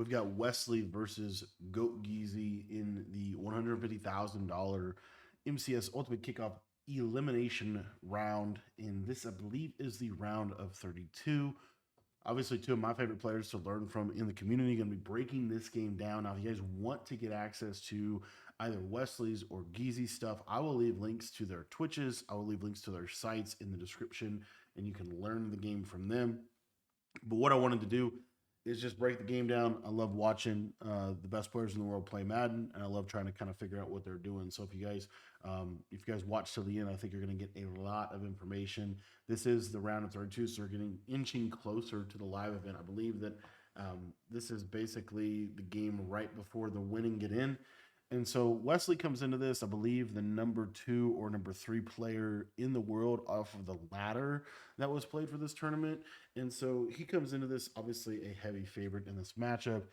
We've got Wesley versus Goat Gezy in the $150,000 MCS Ultimate Kickoff elimination round. And this, I believe, is the round of 32. Obviously, two of my favorite players to learn from in the community going to be breaking this game down. Now, if you guys want to get access to either Wesley's or Geezy's stuff, I will leave links to their Twitches. I will leave links to their sites in the description, and you can learn the game from them. But what I wanted to do is just break the game down. I love watching the best players in the world play Madden, and I love trying to kind of figure out what they're doing. So if you guys watch till the end, I think you're going to get a lot of information. This is the round of 32, so we're getting inching closer to the live event. I believe that this is basically the game right before the winning get in. And so Wesley comes into this, I believe, the number 2 or number 3 player in the world off of the ladder that was played for this tournament. And so he comes into this, obviously, a heavy favorite in this matchup.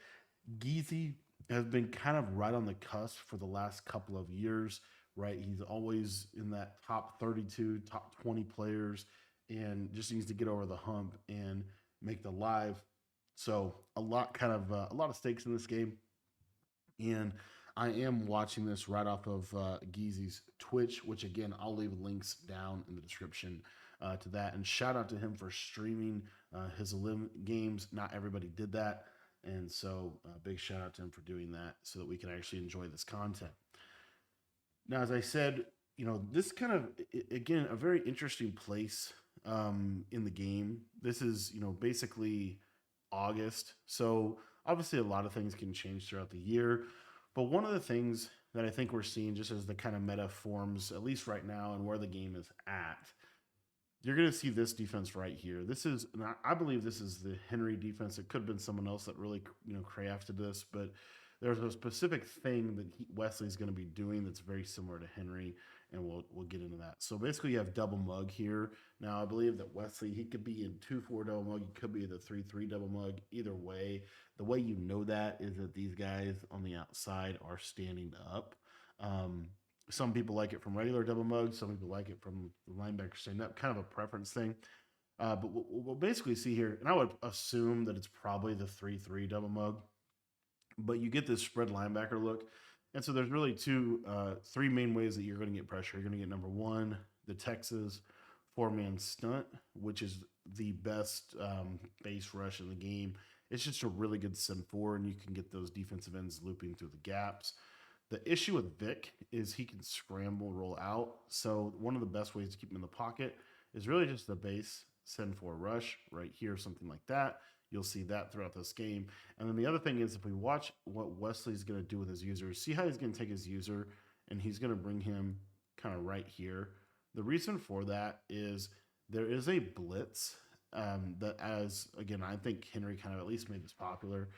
Geezy has been kind of right on the cusp for the last couple of years, right? He's always in that top 32, top 20 players, and just needs to get over the hump and make the live. So a lot of stakes in this game. And I am watching this right off of Geezy's Twitch, which again, I'll leave links down in the description to that. And shout out to him for streaming his games. Not everybody did that. And so big shout out to him for doing that so that we can actually enjoy this content. Now, as I said, this kind of, again, a very interesting place in the game. This is, basically August. So obviously a lot of things can change throughout the year. But one of the things that I think we're seeing just as the kind of meta forms, at least right now, and where the game is at, you're going to see this defense right here. This is, and I believe this is the Henry defense. It could have been someone else that really, crafted this, but there's a specific thing that Wesley's going to be doing that's very similar to Henry, and we'll get into that. So basically, you have double mug here. Now, I believe that Wesley, he could be in 2-4 double mug. He could be the 3-3 double mug. Either way, the way you know that is that these guys on the outside are standing up. Some people like it from regular double mug. Some people like it from the linebacker standing up. Kind of a preference thing. But we'll basically see here, and I would assume that it's probably the 3-3 double mug. But you get this spread linebacker look. And so there's really three main ways that you're going to get pressure. You're going to get number one, the Texas 4-man stunt, which is the best base rush in the game. It's just a really good send four, and you can get those defensive ends looping through the gaps. The issue with Vic is he can scramble, roll out. So one of the best ways to keep him in the pocket is really just the base send four rush right here, something like that. You'll see that throughout this game. And then the other thing is if we watch what Wesley's going to do with his user, see how he's going to take his user and he's going to bring him kind of right here. The reason for that is there is a blitz that, as again, I think Henry kind of at least made this popular,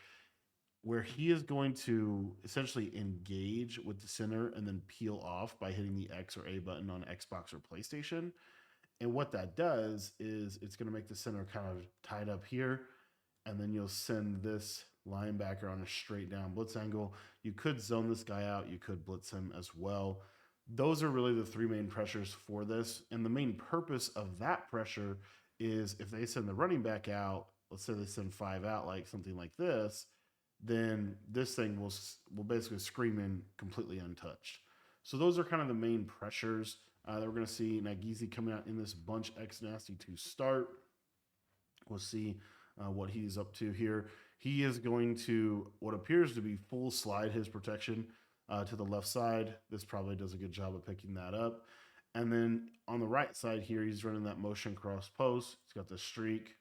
where he is going to essentially engage with the center and then peel off by hitting the X or A button on Xbox or PlayStation. And what that does is it's going to make the center kind of tied up here, and then you'll send this linebacker on a straight down blitz angle. You could zone this guy out. You could blitz him as well. Those are really the three main pressures for this. And the main purpose of that pressure is if they send the running back out, let's say they send 5 out, like something like this, then this thing will basically scream in completely untouched. So those are kind of the main pressures that we're going to see. Now, Gezy coming out in this bunch X nasty to start. We'll see what he's up to here. He is going to what appears to be full slide his protection to the left side. This probably does a good job of picking that up. And then on the right side here, he's running that motion cross post. He's got the streak,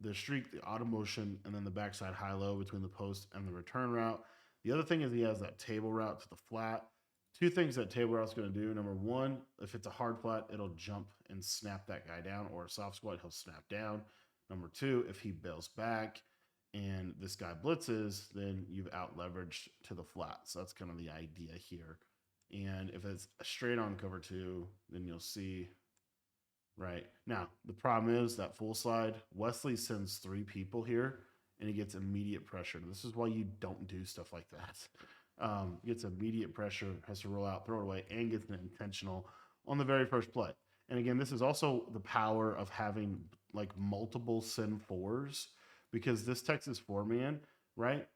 the auto motion, and then the backside high-low between the post and the return route. The other thing is he has that table route to the flat. Two things that table route's going to do. Number one, if it's a hard flat, it'll jump and snap that guy down, or a soft squat, he'll snap down. Number two, if he bails back and this guy blitzes, then you've out leveraged to the flat. So that's kind of the idea here. And if it's a straight on cover two, then you'll see right now. The problem is that full slide, Wesley sends 3 people here and he gets immediate pressure. And this is why you don't do stuff like that. Gets immediate pressure, has to roll out, throw it away, and gets an intentional on the very first play. And again, this is also the power of having like multiple send fours, because this Texas 4-man, right?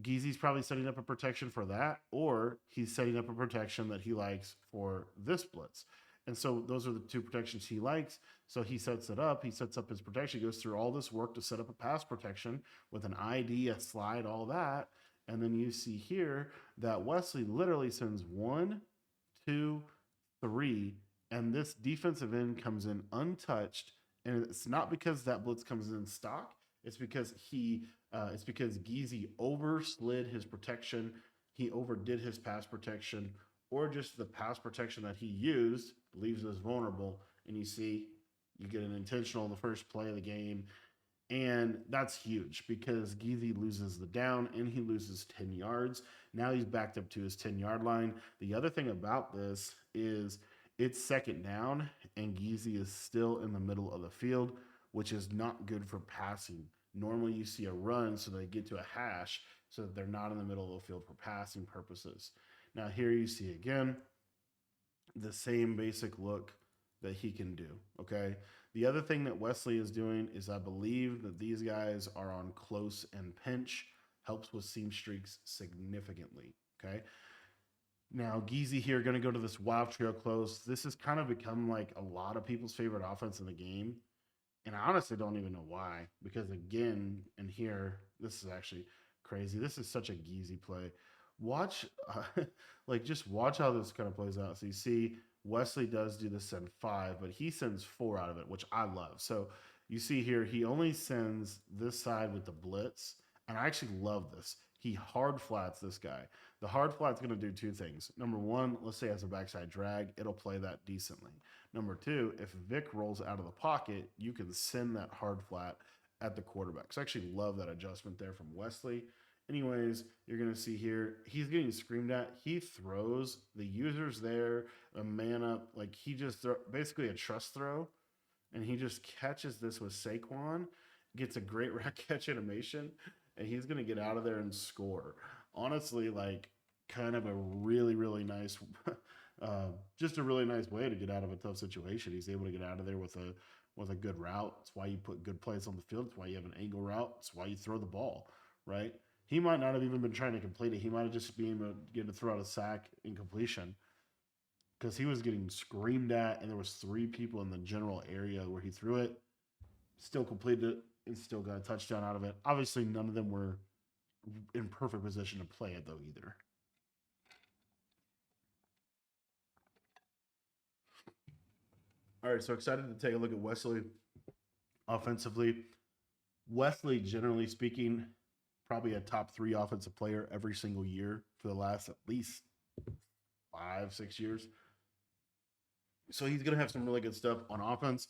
Geezy's probably setting up a protection for that, or he's setting up a protection that he likes for this blitz. And so those are the two protections he likes. So he sets it up. He sets up his protection, goes through all this work to set up a pass protection with an ID, a slide, all that. And then you see here that Wesley literally sends one, two, three, and this defensive end comes in untouched. And it's not because that blitz comes in stock. It's because it's because Gezy overslid his protection. He overdid his pass protection, or just the pass protection that he used leaves us vulnerable. And you see, you get an intentional in the first play of the game. And that's huge because Gezy loses the down and he loses 10 yards. Now he's backed up to his 10-yard line. The other thing about this is it's second down and Gezy is still in the middle of the field, which is not good for passing. Normally you see a run so they get to a hash so that they're not in the middle of the field for passing purposes. Now here you see again the same basic look that he can do. Okay. The other thing that Wesley is doing is I believe that these guys are on close and pinch, helps with seam streaks significantly. Okay. Now, Gezy here going to go to this wild trail close. This has kind of become like a lot of people's favorite offense in the game. And I honestly don't even know why. Because again, and here, this is actually crazy. This is such a Gezy play. Watch, just watch how this kind of plays out. So you see, Wesley does do the send 5, but he sends 4 out of it, which I love. So you see here, he only sends this side with the blitz, and I actually love this. He hard flats this guy. The hard flat's going to do 2 things. Number 1, let's say as a backside drag, it'll play that decently. Number 2, if Vic rolls out of the pocket, you can send that hard flat at the quarterback. So I actually love that adjustment there from Wesley. Anyways, you're going to see here, he's getting screamed at. He throws, the user's there, a man up, like he just basically a trust throw, and he just catches this with Saquon, gets a great rack catch animation, and he's going to get out of there and score. Honestly, like kind of a really, really nice, just a really nice way to get out of a tough situation. He's able to get out of there with a good route. That's why you put good plays on the field. That's why you have an angle route. That's why you throw the ball, right? He might not have even been trying to complete it. He might have just been able to get to throw out a sack in completion because he was getting screamed at, and there was 3 people in the general area where he threw it, still completed it, and still got a touchdown out of it. Obviously, none of them were in perfect position to play it, though, either. All right, so excited to take a look at Wesley offensively. Wesley, generally speaking, probably a top 3 offensive player every single year for the last at least 5-6 years. So he's going to have some really good stuff on offense.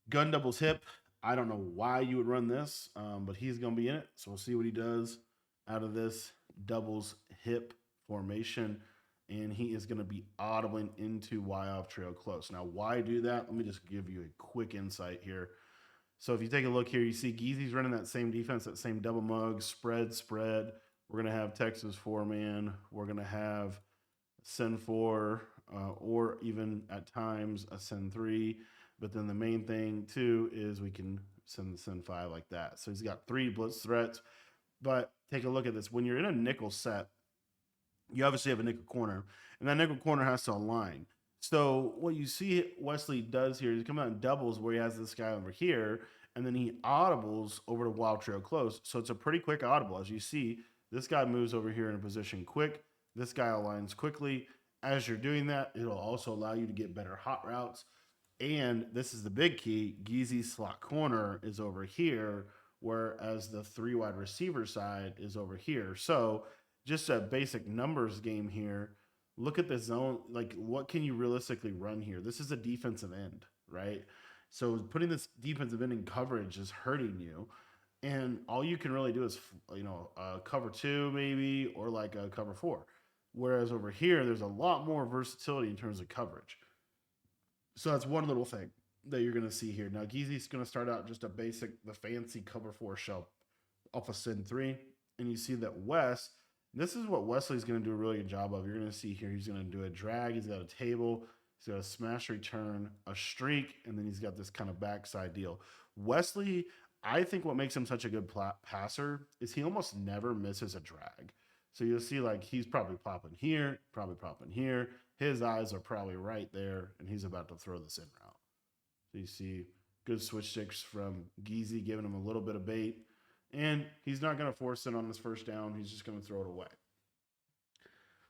Gun doubles hip. I don't know why you would run this, but he's going to be in it. So we'll see what he does out of this doubles hip formation. And he is going to be audibling into Y off trail close. Now, why do that? Let me just give you a quick insight here. So if you take a look here, you see Gezy's running that same defense, that same double mug, spread. We're going to have Texas 4-man. We're going to have send 4, or even at times a send 3. But then the main thing, too, is we can send 5 like that. So he's got 3 blitz threats. But take a look at this. When you're in a nickel set, you obviously have a nickel corner, and that nickel corner has to align. So what you see Wesley does here is he comes out and doubles where he has this guy over here, and then he audibles over to wild trail close. So it's a pretty quick audible. As you see, this guy moves over here in a position quick. This guy aligns quickly. As you're doing that, it'll also allow you to get better hot routes. And this is the big key. Gezy's slot corner is over here, whereas the 3 wide receiver side is over here. So just a basic numbers game here. Look at the zone. Like, what can you realistically run here? This is a defensive end, right? So putting this defensive end in coverage is hurting you. And all you can really do is, cover 2 maybe, or like a cover 4. Whereas over here, there's a lot more versatility in terms of coverage. So that's one little thing that you're going to see here. Now, Gezy's going to start out just the fancy cover 4 shell off a send 3. And you see that this is what Wesley's going to do a really good job of. You're going to see here, he's going to do a drag. He's got a table. He's got a smash return, a streak, and then he's got this kind of backside deal. Wesley, I think what makes him such a good passer is he almost never misses a drag. So you'll see like he's probably popping here, probably popping here. His eyes are probably right there, and he's about to throw this in route. So you see good switch sticks from Gezy giving him a little bit of bait. And he's not going to force it on this first down. He's just going to throw it away.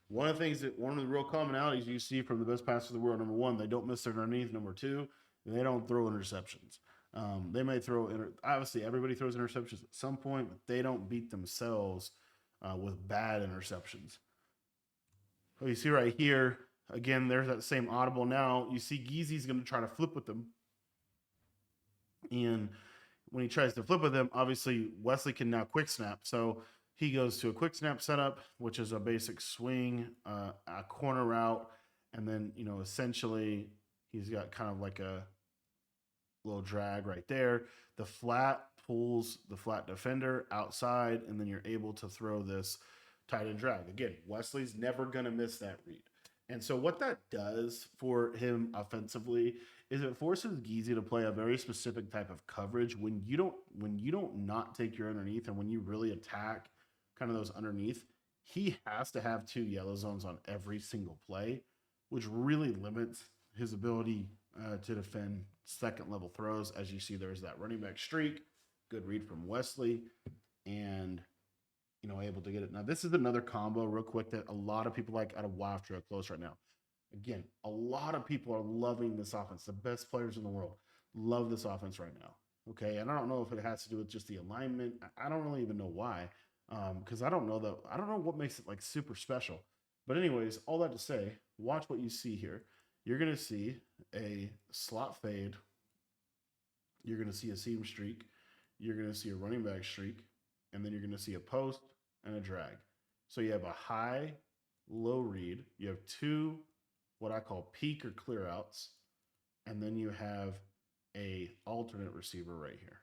One of the real commonalities you see from the best passers in the world, number one, they don't miss their underneath. Number two, they don't throw interceptions. They may obviously everybody throws interceptions at some point, but they don't beat themselves with bad interceptions. So you see right here, again, there's that same audible. Now you see Geezy's going to try to flip with them. And when he tries to flip with them, obviously Wesley can now quick snap. So he goes to a quick snap setup, which is a basic swing, a corner route, and then, essentially he's got kind of like a little drag right there. The flat pulls the flat defender outside, and then you're able to throw this tight end drag. Again, Wesley's never going to miss that read. And so what that does for him offensively is it forces Gezy to play a very specific type of coverage when you don't not take your underneath, and when you really attack kind of those underneath. He has to have 2 yellow zones on every single play, which really limits his ability to defend second level throws. As you see, there's that running back streak, good read from Wesley, and able to get it. Now, this is another combo real quick that a lot of people like out of Wild Trail Close right now. Again, a lot of people are loving this offense. The best players in the world love this offense right now. Okay, and I don't know if it has to do with just the alignment. I don't really even know why, because I don't know what makes it like super special. But anyways, all that to say, watch what you see here. You're gonna see a slot fade. You're gonna see a seam streak. You're gonna see a running back streak, and then you're gonna see a post and a drag. So you have a high, low read. You have 2 what I call peak or clear outs, and then you have a alternate receiver right here.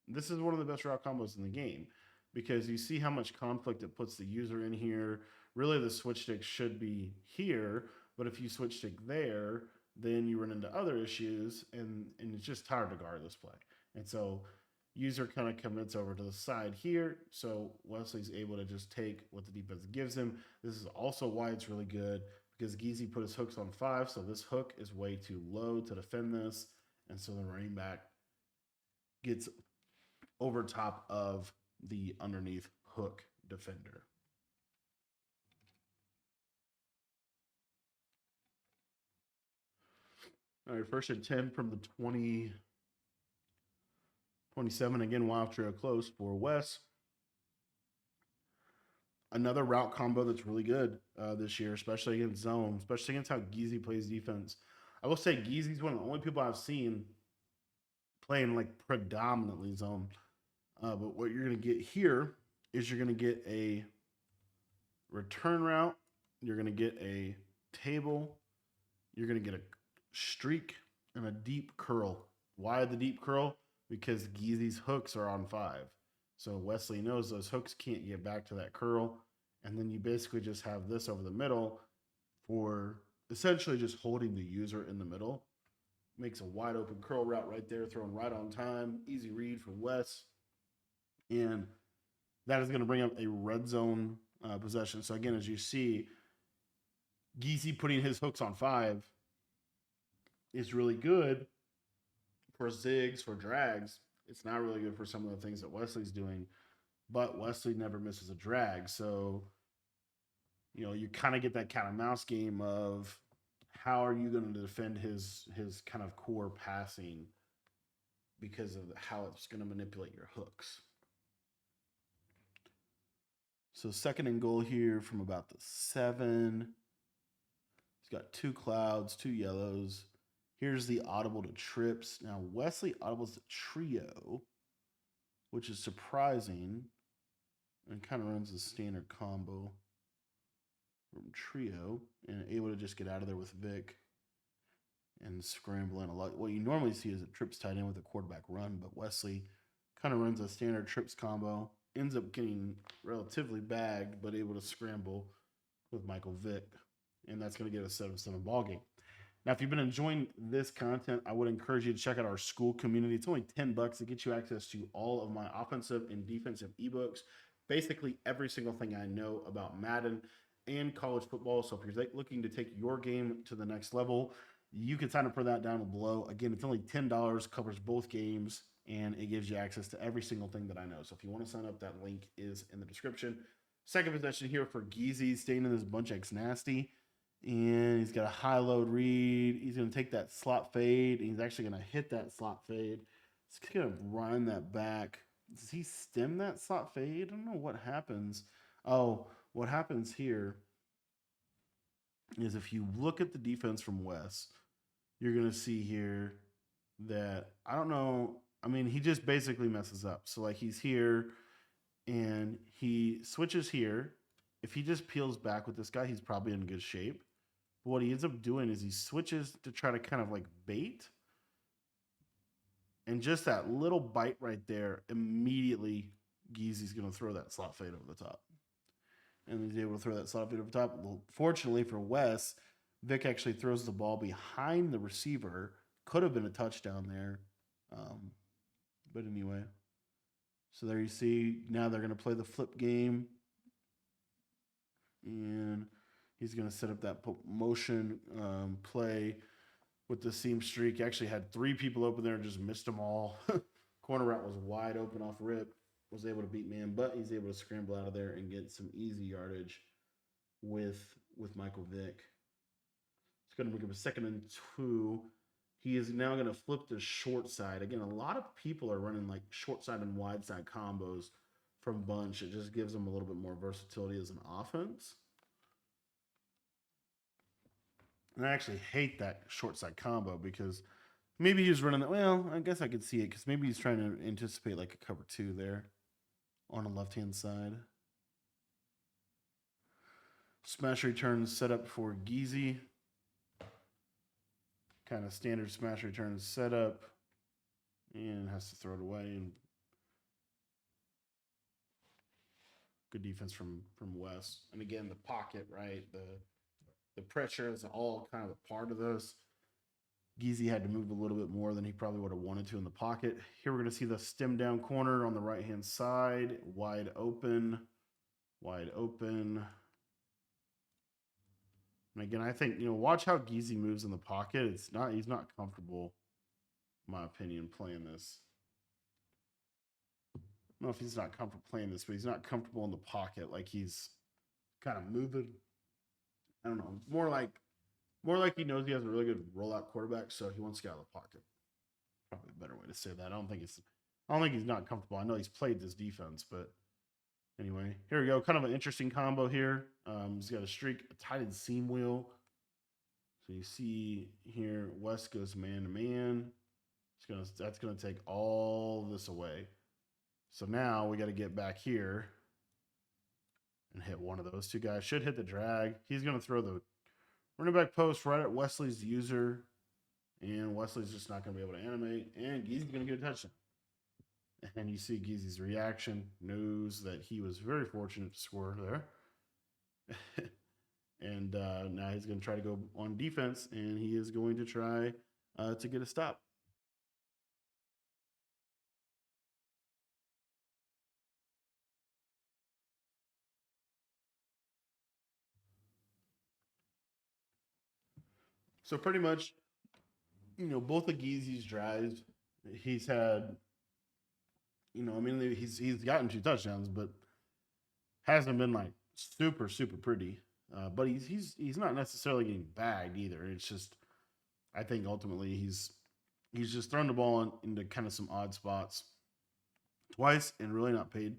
This is one of the best route combos in the game because you see how much conflict it puts the user in here. Really, the switch stick should be here, but if you switch stick there, then you run into other issues, and it's just hard to guard this play. And so user kind of commits over to the side here, so Wesley's able to just take what the defense gives him. This is also why it's really good, because Gezy put his hooks on 5, so this hook is way too low to defend this, and so the running back gets over top of the underneath hook defender. All right, first and 10 from the 27. Again, Wild Trail Close for Wes. Another route combo that's really good this year, especially against zone, especially against how Gezy plays defense. I will say Geezy's one of the only people I've seen playing like predominantly zone. But what you're going to get here is you're going to get a return route. You're going to get a table. You're going to get a streak and a deep curl. Why the deep curl? Because Geezy's hooks are on 5. So Wesley knows those hooks can't get back to that curl. And then you basically just have this over the middle for essentially just holding the user in the middle. Makes a wide open curl route right there, thrown right on time. Easy read from Wes. And that is going to bring up a red zone possession. So again, as you see, Gezy putting his hooks on 5 is really good for zigs, for drags. It's not really good for some of the things that Wesley's doing, but Wesley never misses a drag. So, you kind of get that cat and mouse game of how are you going to defend his kind of core passing because of how it's going to manipulate your hooks. So second and goal here from about the 7. He's got 2 clouds, 2 yellows. Here's the audible to trips. Now, Wesley audibles to trio, which is surprising, and kind of runs the standard combo from trio, and able to just get out of there with Vic and scrambling a lot. What you normally see is a trips tight end with a quarterback run, but Wesley kind of runs a standard trips combo, ends up getting relatively bagged, but able to scramble with Michael Vick, and that's going to get a 7-7 ball game. Now, if you've been enjoying this content, I would encourage you to check out our school community. It's only $10 to get you access to all of my offensive and defensive ebooks, basically every single thing I know about Madden and college football. So if you're looking to take your game to the next level, you can sign up for that down below. Again, it's only $10, covers both games, and it gives you access to every single thing that I know. So if you want to sign up, that link is in the description. Second possession here for Gezy, staying in this bunch X nasty. And he's got a high load read. He's going to take that slot fade. And he's actually going to hit that slot fade. He's going to run that back. Does he stem that slot fade? I don't know what happens. Oh, what happens here is if you look at the defense from Wes, you're going to see here that, I don't know. I mean, he just basically messes up. So, like, he's here and he switches here. If he just peels back with this guy, he's probably in good shape. But what he ends up doing is he switches to try to kind of like bait. And just that little bite right there, immediately Geezy's going to throw that slot fade over the top. And he's able to throw that slot fade over the top. Well, fortunately for Wes, Vic actually throws the ball behind the receiver. Could have been a touchdown there. But anyway. So there you see, now they're going to play the flip game. And he's going to set up that motion play with the seam streak. He actually had 3 people open there and just missed them all. Corner route was wide open off rip. Was able to beat man, but he's able to scramble out of there and get some easy yardage with Michael Vick. It's going to bring him a 2nd and 2. He is now going to flip the short side. Again, a lot of people are running like short side and wide side combos from bunch. It just gives them a little bit more versatility as an offense. And I actually hate that short side combo because maybe he's running that. Well, I guess I could see it because maybe he's trying to anticipate like a cover 2 there on the left-hand side. Smash return set up for Gezy. Kind of standard smash return setup. And has to throw it away. And good defense from Wes. And again, the pocket, right? The pressure is all kind of a part of this. Gezy had to move a little bit more than he probably would have wanted to in the pocket. Here we're going to see the stem down corner on the right-hand side. Wide open. Wide open. And again, I think, watch how Gezy moves in the pocket. He's not comfortable, in my opinion, playing this. I don't know if he's not comfortable playing this, but he's not comfortable in the pocket. Like he's kind of moving. I don't know. More like he knows he has a really good rollout quarterback, so he wants to get out of the pocket. Probably a better way to say that. I don't think he's not comfortable. I know he's played this defense, but anyway, here we go. Kind of an interesting combo here. He's got a streak, a tight end seam wheel. So you see here, West goes man to man. That's gonna take all this away. So now we got to get back here and hit one of those 2 guys. Should hit the drag. He's gonna throw the running back post right at Wesley's user. And Wesley's just not going to be able to animate. And Gezy's going to get a touchdown. And you see Gezy's reaction. Knows that he was very fortunate to score there. And now he's going to try to go on defense. And he is going to try to get a stop. So pretty much, both of Gezy's drives, he's had, he's gotten 2 touchdowns, but hasn't been like super, super pretty. But he's not necessarily getting bagged either. It's just, I think ultimately he's just thrown the ball into kind of some odd spots twice and really not paid.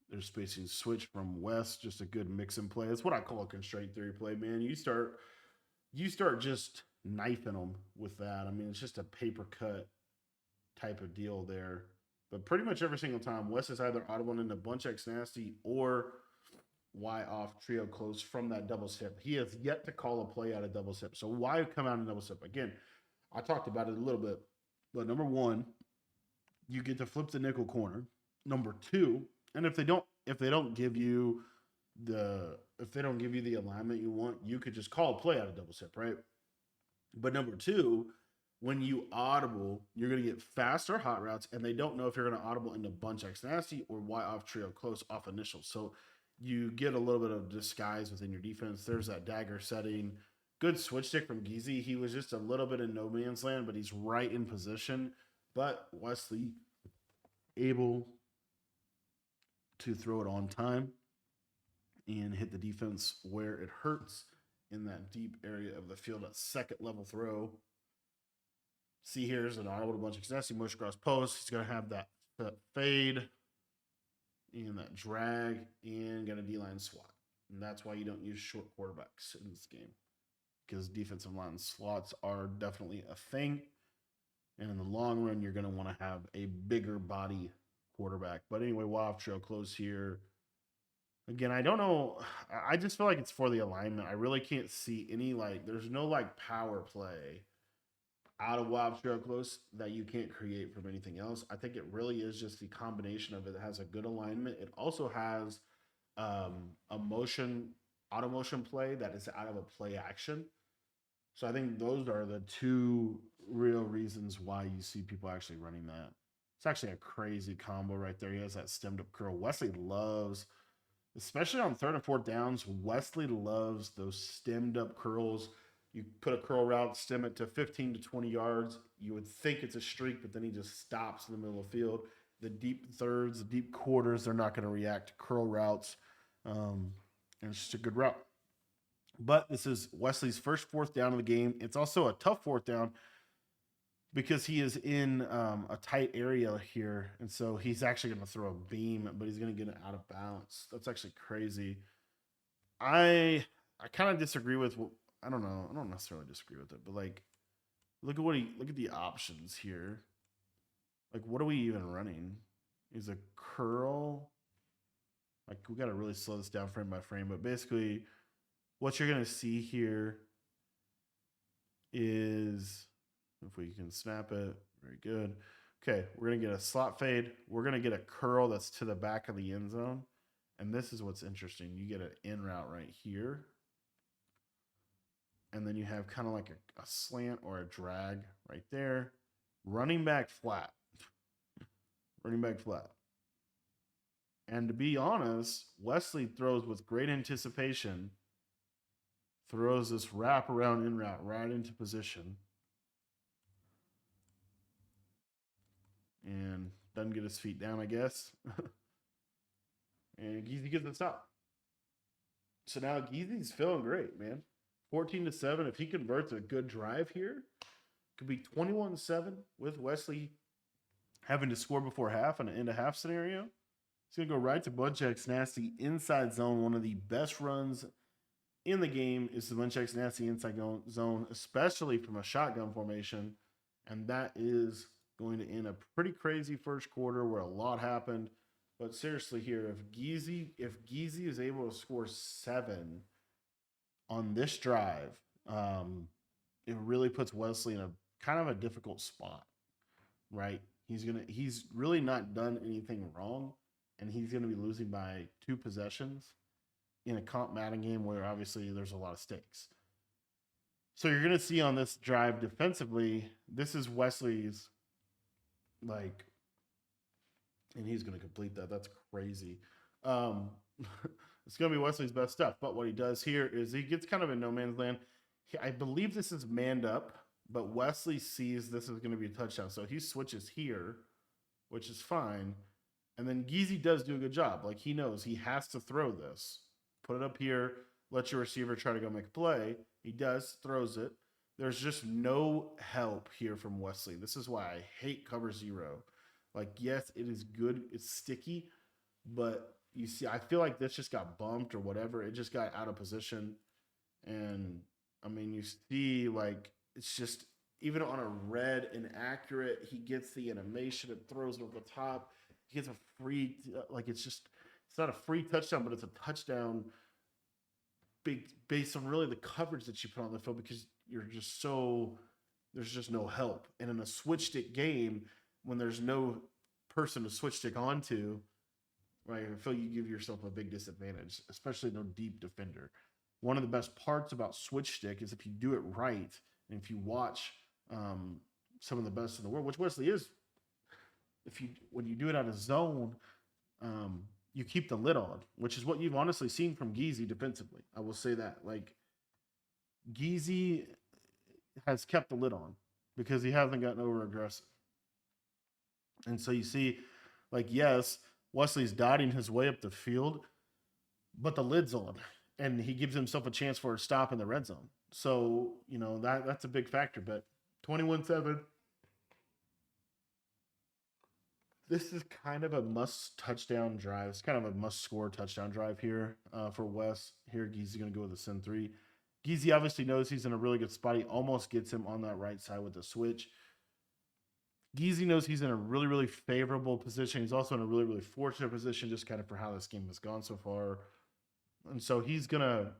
There's spacing switch from West, just a good mix and play. That's what I call a constraint theory play, man. You start just knifing them with that. I mean, it's just a paper cut type of deal there. But pretty much every single time, West is either audible into bunch X nasty or Y off trio close from that double step. He has yet to call a play out of double step. So why come out in double step? Again, I talked about it a little bit. But number 1, you get to flip the nickel corner. Number 2, and if they don't give you if they don't give you the alignment you want, you could just call a play out of double step, right? But number two, when you audible, you're going to get faster hot routes, and they don't know if you're going to audible into bunch X nasty or Y off trio close off initial. So you get a little bit of disguise within your defense. There's that dagger setting. Good switch stick from Gezy. He was just a little bit in no man's land, but he's right in position. But Wesley able to throw it on time and hit the defense where it hurts in that deep area of the field. A second level throw. See, here's an audible to bunch of success. He motion across post. He's going to have that fade and that drag and get a D-line swat. And that's why you don't use short quarterbacks in this game, because defensive line slots are definitely a thing. And in the long run, you're going to want to have a bigger body quarterback. But anyway, wild trail close here. Again, I don't know. I just feel like it's for the alignment. I really can't see any, there's no, power play out of wild trail close that you can't create from anything else. I think it really is just the combination of it. It has a good alignment. It also has a auto motion play that is out of a play action. So I think those are the two real reasons why you see people actually running that. It's actually a crazy combo right there. He has that stemmed up curl. Wesley loves, especially on third and fourth downs, Wesley loves those stemmed up curls. You put a curl route, stem it to 15 to 20 yards. You would think it's a streak, but then he just stops in the middle of the field. The deep thirds, the deep quarters, they're not going to react to curl routes. And it's just a good route. But this is Wesley's first fourth down of the game. It's also a tough fourth down because he is in a tight area here. And so he's actually going to throw a beam, but he's going to get it out of bounds. That's actually crazy. I kind of disagree with what, I don't know. I don't necessarily disagree with it, but look at the options here. What are we even running? Is a curl. We got to really slow this down frame by frame, but basically what you're going to see here is, if we can snap it, very good. Okay, we're going to get a slot fade. We're going to get a curl that's to the back of the end zone. And this is what's interesting. You get an in route right here. And then you have kind of like a slant or a drag right there. Running back flat. Running back flat. And to be honest, Wesley throws with great anticipation. Throws this wraparound in route right into position. And doesn't get his feet down, I guess. And Gezy gets the stop. So now Gezy's feeling great, man. 14-7. If he converts a good drive here, could be 21-7 with Wesley having to score before half in an end of half scenario. He's going to go right to bunch X nasty inside zone. One of the best runs in the game is the bunch X nasty inside zone, especially from a shotgun formation. And that is going to end a pretty crazy first quarter where a lot happened. But seriously here, if Gezy is able to score 7 on this drive, it really puts Wesley in a kind of a difficult spot, right? He's really not done anything wrong, and he's gonna be losing by 2 possessions in a comp Madden game where obviously there's a lot of stakes. So you're gonna see on this drive defensively, this is Wesley's and he's going to complete that. That's crazy. It's going to be Wesley's best stuff. But what he does here is he gets kind of in no man's land. I believe this is manned up, but Wesley sees this is going to be a touchdown. So he switches here, which is fine. And then Gezy does do a good job. He knows he has to throw this. Put it up here. Let your receiver try to go make a play. He does, throws it. There's just no help here from Wesley. This is why I hate cover 0. Yes, it is good. It's sticky, but you see, I feel like this just got bumped or whatever. It just got out of position. And I mean, you see, it's just, even on a red inaccurate, he gets the animation, it throws it over the top. He gets a free, it's not a free touchdown, but it's a touchdown based on really the coverage that you put on the field, because there's just no help. And in a switch stick game, when there's no person to switch stick onto, right? I feel you give yourself a big disadvantage, especially no deep defender. One of the best parts about switch stick is if you do it right, and if you watch um, some of the best in the world, which Wesley is, if you when you do it out of zone, um, you keep the lid on, which is what you've honestly seen from Gezy defensively. I will say that. Like Gezy has kept the lid on because he hasn't gotten over aggressive. And so you see, like, yes, Wesley's dotting his way up the field, but the lid's on. And he gives himself a chance for a stop in the red zone. So, that's a big factor. But 21-7, this is kind of a must touchdown drive. It's kind of a must score touchdown drive here for Wes. Here, Geezy's going to go with a sin 3. Gezy obviously knows he's in a really good spot. He almost gets him on that right side with the switch. Gezy knows he's in a really, really favorable position. He's also in a really, really fortunate position, just kind of for how this game has gone so far. And so he's gonna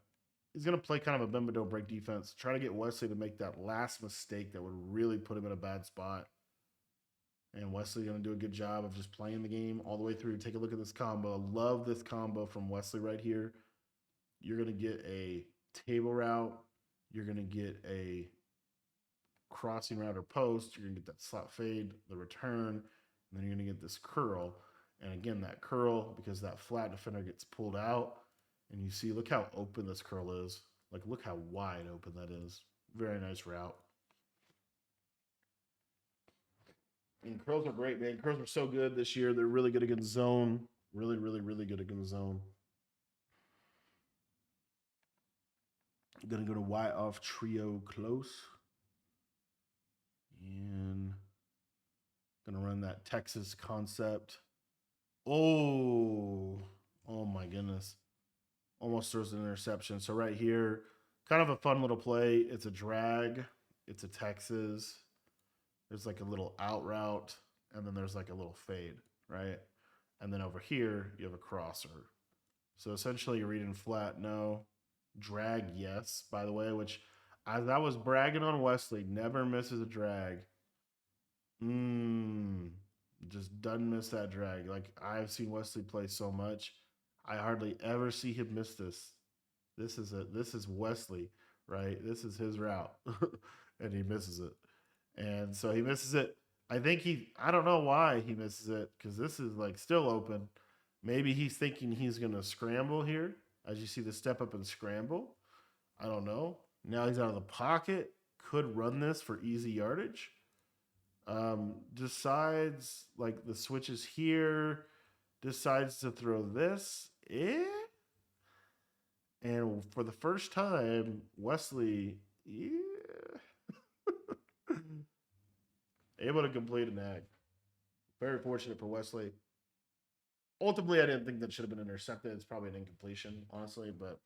play kind of a bend but don't break defense, try to get Wesley to make that last mistake that would really put him in a bad spot. And Wesley gonna do a good job of just playing the game all the way through. Take a look at this combo. Love this combo from Wesley right here. You're gonna get a table route. You're gonna get a crossing route or post. You're gonna get that slot fade, the return, and then you're gonna get this curl. And again, that curl, because that flat defender gets pulled out, and you see, look how open this curl is. Like, look how wide open that is. Very nice route. And curls are great, man. Curls are so good this year. They're really good against zone. Really, really, really good against zone. I'm gonna go to Y off trio close. And gonna run that Texas concept. Oh my goodness. Almost throws an interception. So right here, kind of a fun little play. It's a drag. It's a Texas. There's like a little out route, and then there's like a little fade, right? And then over here, you have a crosser. So essentially, you're reading flat, no. Drag, yes, by the way, which as I was bragging on Wesley, never misses a drag. Just doesn't miss that drag. Like, I've seen Wesley play so much. I hardly ever see him miss this. This is Wesley, right? This is his route. And he misses it. And so he misses it. I don't know why he misses it, because this is like still open. Maybe he's thinking he's going to scramble here, as you see the step up and scramble. I don't know. Now he's out of the pocket. Could run this for easy yardage. Decides, like, the switch is here. Decides to throw this. And for the first time, Wesley, able to complete an ag. Very fortunate for Wesley. Ultimately, I didn't think that should have been intercepted. It's probably an incompletion, honestly, but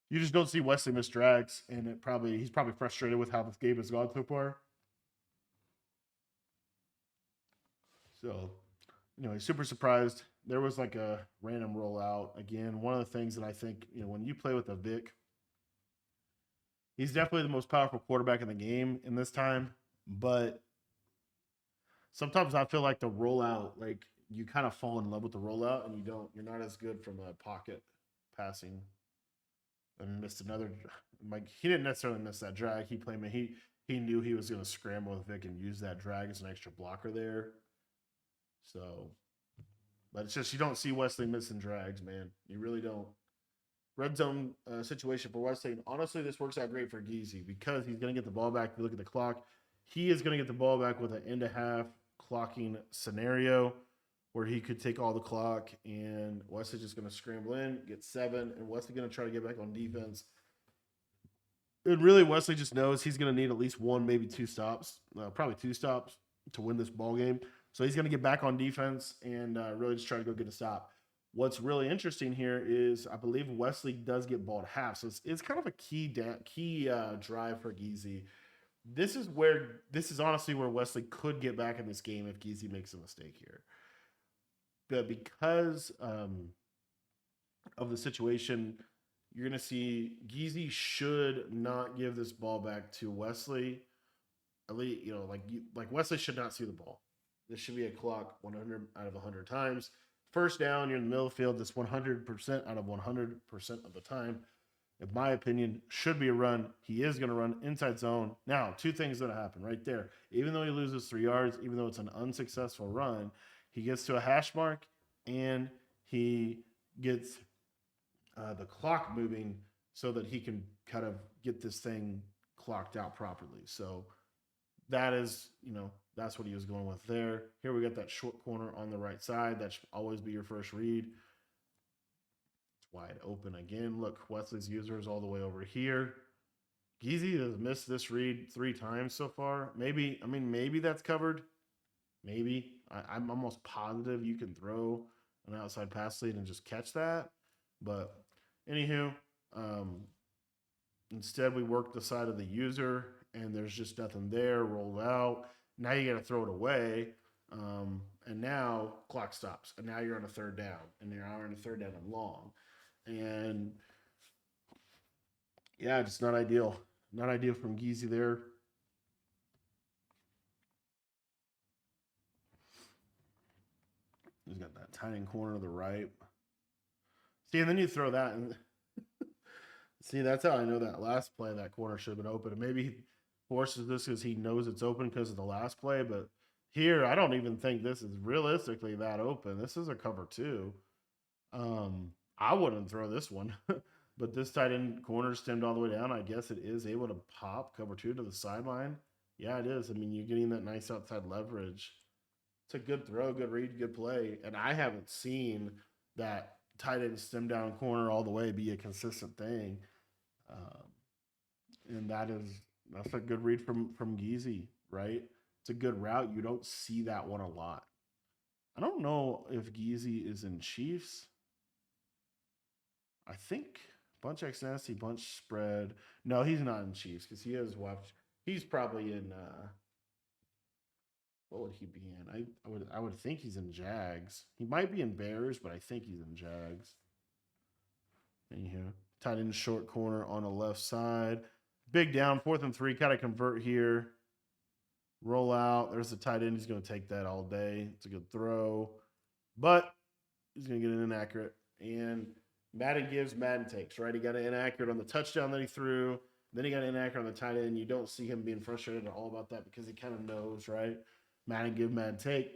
you just don't see Wesley miss drags, and he's probably frustrated with how this game has gone so far. So, he's super surprised. There was like a random rollout. Again, one of the things that I think, when you play with a Vic, he's definitely the most powerful quarterback in the game in this time. But sometimes I feel like the rollout, like, you kind of fall in love with the rollout, and you're not as good from a pocket passing. And missed another, like, he didn't necessarily miss that drag. He knew he was going to scramble with Vic and use that drag as an extra blocker there. So, but it's just, you don't see Wesley missing drags, man. You really don't. Red zone situation for Wesley. And honestly, this works out great for Gezy because he's going to get the ball back. If you look at the clock, he is going to get the ball back with an end and a half clocking scenario where he could take all the clock, and Wesley's just going to scramble in, get 7, and Wesley going to try to get back on defense. And really, Wesley just knows he's going to need at least 1, maybe 2 stops, probably 2 stops to win this ball game. So he's going to get back on defense and really just try to go get a stop. What's really interesting here is I believe Wesley does get ball at half, so it's kind of a key drive for Gezy. This is honestly where Wesley could get back in this game if Gezy makes a mistake here. But because of the situation, you're going to see Gezy should not give this ball back to Wesley. At least, like Wesley should not see the ball. This should be a clock 100 out of 100 times. First down, you're in the middle of the field. That's 100% out of 100% of the time. In my opinion, should be a run. He is going to run inside zone. Now, two things that happen right there. Even though he loses 3 yards, even though it's an unsuccessful run, he gets to a hash mark and he gets the clock moving so that he can kind of get this thing clocked out properly. So that is, that's what he was going with there. Here we got that short corner on the right side. That should always be your first read. It's wide open again. Look, Wesley's user is all the way over here. Gezy has missed this read 3 times so far. Maybe that's covered. Maybe. I'm almost positive you can throw an outside pass lead and just catch that. But anywho, instead we work the side of the user and there's just nothing there, rolled out. Now you got to throw it away. And now clock stops. And now you're on a third down. And you're on a third down and long. And yeah, just not ideal. Not ideal from Gezy there. He's got that tight end corner to the right. See, and then you throw that and see, that's how I know that last play that corner should have been open. And maybe he forces this because he knows it's open because of the last play. But here, I don't even think this is realistically that open. This is a cover 2. I wouldn't throw this one. But this tight end corner stemmed all the way down. I guess it is able to pop cover 2 to the sideline. Yeah, it is. I mean, you're getting that nice outside leverage. It's a good throw, good read, good play. And I haven't seen that tight end stem down corner all the way be a consistent thing. And that's a good read from Gezy, right? It's a good route. You don't see that one a lot. I don't know if Gezy is in Chiefs. I think bunch X nasty, bunch spread. No, he's not in Chiefs because he has watched. He's probably in. What would he be in? I would think he's in Jags. He might be in Bears, but I think he's in Jags. Anyhow, tight end short corner on the left side. Big down, 4th and 3. Got to convert here. Roll out. There's the tight end. He's going to take that all day. It's a good throw. But he's going to get it inaccurate. And Madden gives, Madden takes, right? He got it inaccurate on the touchdown that he threw. Then he got it inaccurate on the tight end. You don't see him being frustrated at all about that because he kind of knows, right? Madden give, Madden take.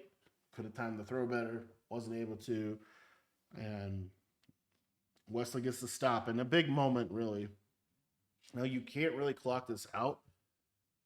Could have timed the throw better. Wasn't able to. And Wesley gets the stop. And a big moment, really. Now, you can't really clock this out.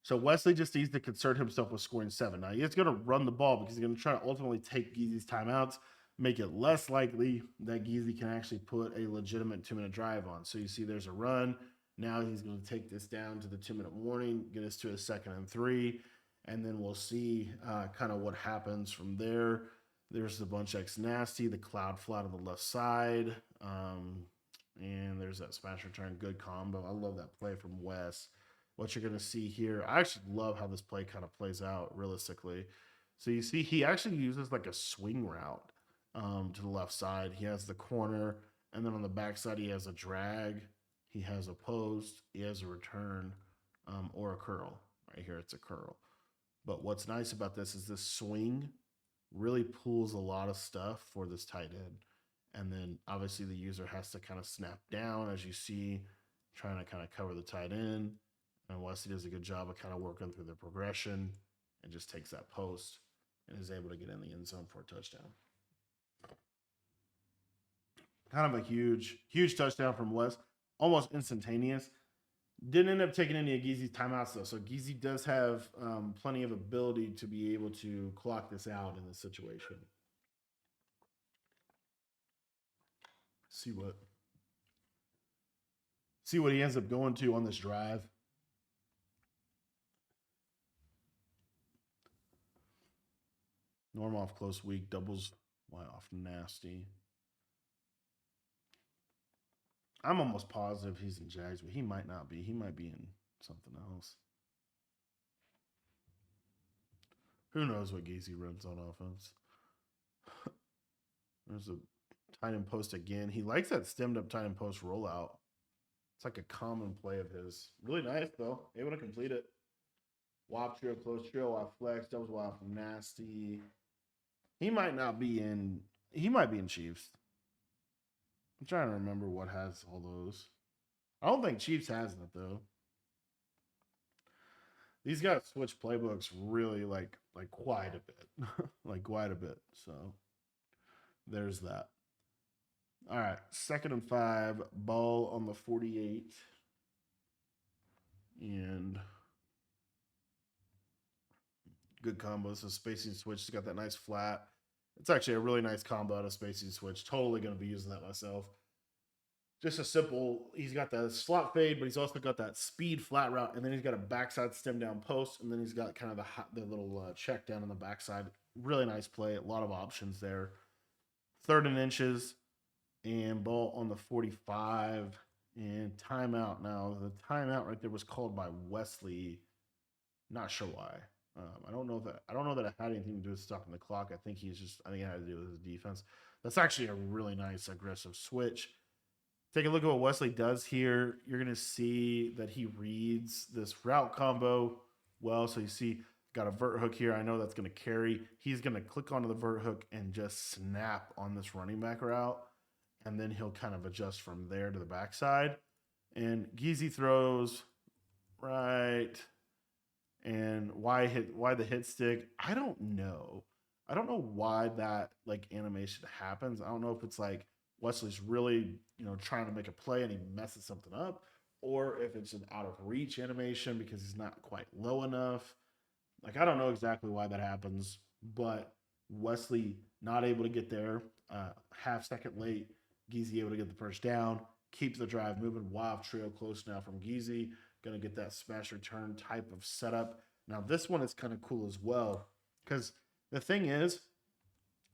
So Wesley just needs to concern himself with scoring 7. Now, he's going to run the ball because he's going to try to ultimately take Gezy's timeouts, make it less likely that Gezy can actually put a legitimate 2-minute drive on. So you see there's a run. Now he's going to take this down to the 2-minute warning, get us to a 2nd and 3, and then we'll see kind of what happens from there. There's the bunch X nasty, the cloud flat on the left side. And there's that smash return, good combo. I love that play from Wes. What you're going to see here, I actually love how this play kind of plays out realistically. So you see he actually uses like a swing route to the left side. He has the corner, and then on the back side he has a drag, he has a post, he has a return, or a curl. Right here it's a curl. But what's nice about this is this swing really pulls a lot of stuff for this tight end. And then obviously the user has to kind of snap down, as you see, trying to kind of cover the tight end. And Wesley does a good job of kind of working through the progression and just takes that post and is able to get in the end zone for a touchdown. Kind of a huge, huge touchdown from Wes, almost instantaneous. Didn't end up taking any of Gezy's timeouts, though. So Gezy does have plenty of ability to be able to clock this out in this situation. See what he ends up going to on this drive. Norm off close weak, doubles Y off nasty. I'm almost positive he's in Jags, but he might not be. He might be in something else. Who knows what Gezy runs on offense? There's a tight end post again. He likes that stemmed up tight end post rollout. It's like a common play of his. Really nice, though. Able to complete it. Wop trio, close trio, off flex, doubles Y off nasty. He might not be in. He might be in Chiefs. I'm trying to remember what has all those. I don't think Chiefs has it though. These guys switch playbooks really like quite a bit, like quite a bit. So there's that. All right, 2nd and 5, ball on the 48, and good combo. This is spacing switch. It's got that nice flat. It's actually a really nice combo out of spacing switch. Totally going to be using that myself. Just a simple, he's got the slot fade, but he's also got that speed flat route, and then he's got a backside stem down post, and then he's got kind of the little check down on the backside. Really nice play. A lot of options there. 3rd and inches, and ball on the 45, and timeout. Now, the timeout right there was called by Wesley. Not sure why. I don't know that it had anything to do with stopping the clock. I think it had to do with his defense. That's actually a really nice aggressive switch. Take a look at what Wesley does here. You're going to see that he reads this route combo well. So you see, got a vert hook here. I know that's going to carry. He's going to click onto the vert hook and just snap on this running back route. And then he'll kind of adjust from there to the backside. And Gezy throws right. And why the hit stick? I don't know. I don't know why that like animation happens. I don't know if it's like Wesley's really, trying to make a play and he messes something up, or if it's an out of reach animation because he's not quite low enough. Like, I don't know exactly why that happens, but Wesley not able to get there, half-second late. Gezy able to get the first down, keep the drive moving. Wild trio close now from Gezy. Going to get that smash return type of setup. Now, this one is kind of cool as well because the thing is,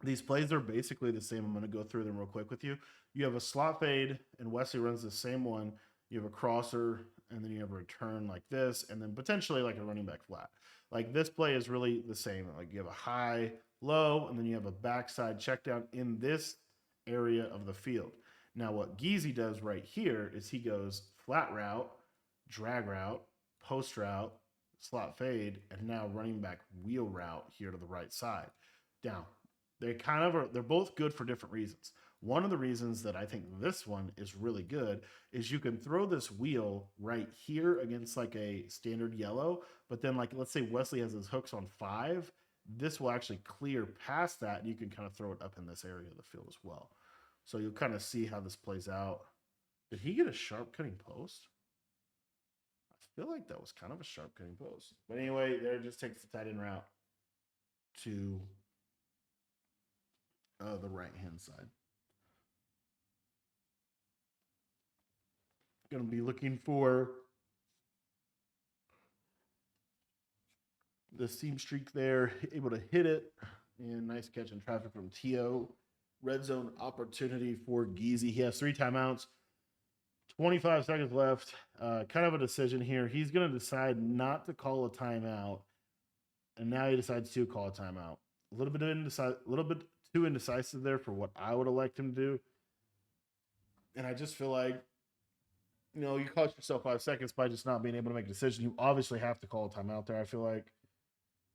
these plays are basically the same. I'm going to go through them real quick with you. You have a slot fade, and Wesley runs the same one. You have a crosser, and then you have a return like this, and then potentially like a running back flat. Like this play is really the same. Like you have a high, low, and then you have a backside check down in this area of the field. Now, what Gezy does right here is he goes flat route, drag route, post route, slot fade, and now running back wheel route here to the right side. Now, they're both good for different reasons. One of the reasons that I think this one is really good is you can throw this wheel right here against like a standard yellow, but then like let's say Wesley has his hooks on 5, this will actually clear past that and you can kind of throw it up in this area of the field as well. So you'll kind of see how this plays out. Did he get a sharp cutting post? I feel like that was kind of a sharp cutting post. But anyway, there it just takes the tight end route to the right-hand side. Going to be looking for the seam streak there, able to hit it, and nice catch in traffic from T.O. Red zone opportunity for Gezy. He has 3 timeouts, 25 seconds left. Kind of a decision here. He's going to decide not to call a timeout, and now he decides to call a timeout. A little bit too indecisive there for what I would have liked him to do. And I just feel like, you cost yourself 5 seconds by just not being able to make a decision. You obviously have to call a timeout there, I feel like,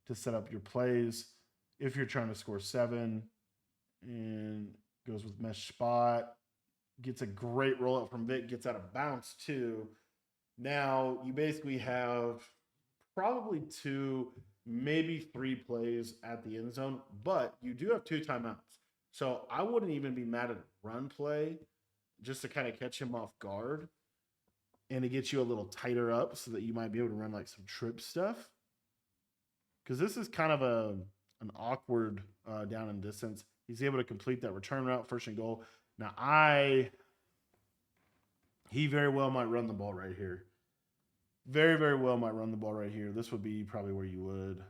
to set up your plays. If you're trying to score 7, and goes with mesh spot, gets a great rollout from Vic, gets out of bounds too. Now you basically have probably 2, maybe 3 plays at the end zone, but you do have 2 timeouts. So I wouldn't even be mad at a run play just to kind of catch him off guard and to get you a little tighter up so that you might be able to run like some trip stuff. Because this is kind of an awkward down and distance. He's able to complete that return route, 1st and goal. Now, he very well might run the ball right here. Very, very well might run the ball right here. This would be probably where you would.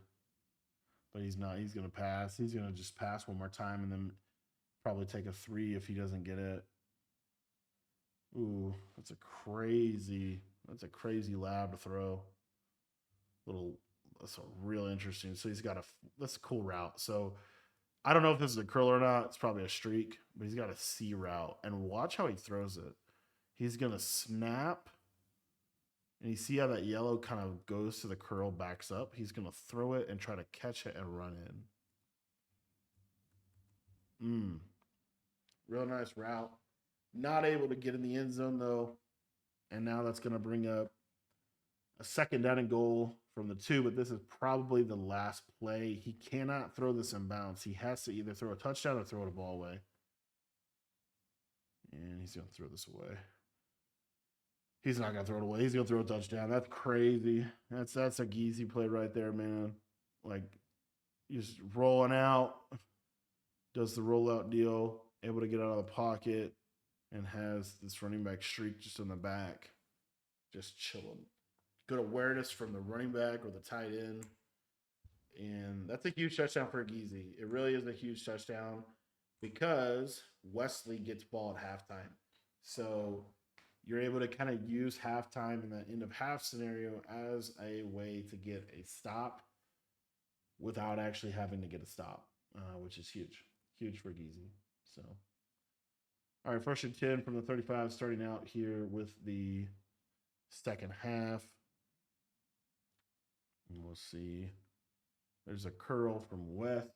But he's not. He's going to pass. He's going to just pass one more time and then probably take a 3 if he doesn't get it. Ooh, that's a crazy lab to throw. That's a real interesting. So that's a cool route. So I don't know if this is a curl or not. It's probably a streak, but he's got a C route. And watch how he throws it. He's going to snap. And you see how that yellow kind of goes to the curl, backs up. He's going to throw it and try to catch it and run in. Real nice route. Not able to get in the end zone though. And now that's going to bring up a second down and goal from the 2, but this is probably the last play. He cannot throw this in bounds. He has to either throw a touchdown or throw the ball away. And he's going to throw this away. He's not going to throw it away. He's going to throw a touchdown. That's crazy. That's a Gezy play right there, man. Like, just rolling out, does the rollout deal, able to get out of the pocket, and has this running back streak just in the back, just chilling. Good awareness from the running back or the tight end. And that's a huge touchdown for Gezy. It really is a huge touchdown because Wesley gets ball at halftime. So you're able to kind of use halftime in that end of half scenario as a way to get a stop without actually having to get a stop, which is huge. Huge for Gezy. So, all right, 1st and 10 from the 35, starting out here with the second half. And we'll see. There's a curl from West.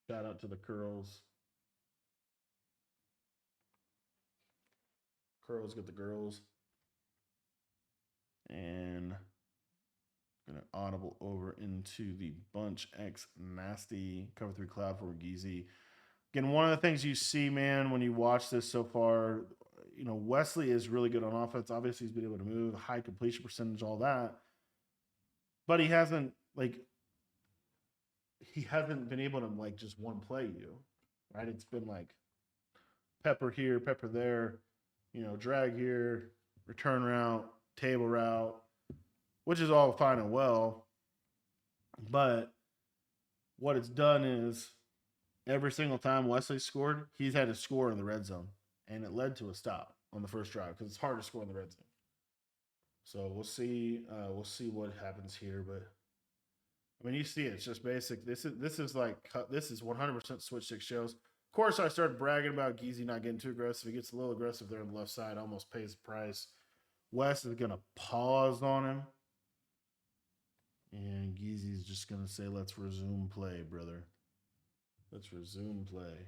Shout out to the curls. Curls get the girls. And gonna audible over into the bunch X nasty cover 3 cloud for Gezy. Again, one of the things you see, man, when you watch this so far, you know, Wesley is really good on offense. Obviously, he's been able to move, high completion percentage, all that. But he hasn't been able to like just one play you, right? It's been like pepper here, pepper there, you know, drag here, return route, table route, which is all fine and well. But what it's done is every single time Wesley scored, he's had to score in the red zone, and it led to a stop on the first drive because it's hard to score in the red zone. So we'll see. We'll see what happens here, but I mean, you see, it's just basic. This is 100% switch stick shows. Of course, I started bragging about Gezy not getting too aggressive. He gets a little aggressive there on the left side, almost pays the price. West is gonna pause on him, and Gezy's just gonna say, "Let's resume play, brother. Let's resume play."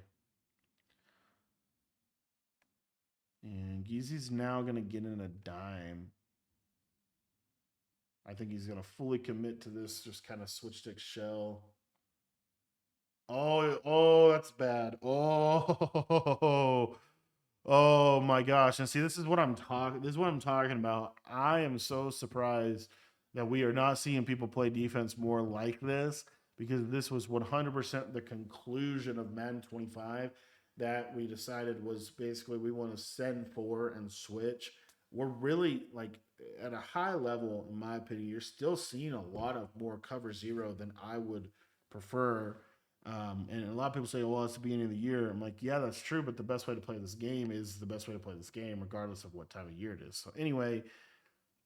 And Gezy's now gonna get in a dime. I think he's going to fully commit to this just kind of switch stick shell. Oh, that's bad. Oh my gosh. And see, this is what I'm talking about. I am so surprised that we are not seeing people play defense more like this because this was 100% the conclusion of Madden 25 that we decided was basically we want to send for and switch. We're really like at a high level, in my opinion, you're still seeing a lot of more cover zero than I would prefer. And a lot of people say, well, it's the beginning of the year. I'm like, yeah, that's true. But the best way to play this game is the best way to play this game, regardless of what time of year it is. So, anyway,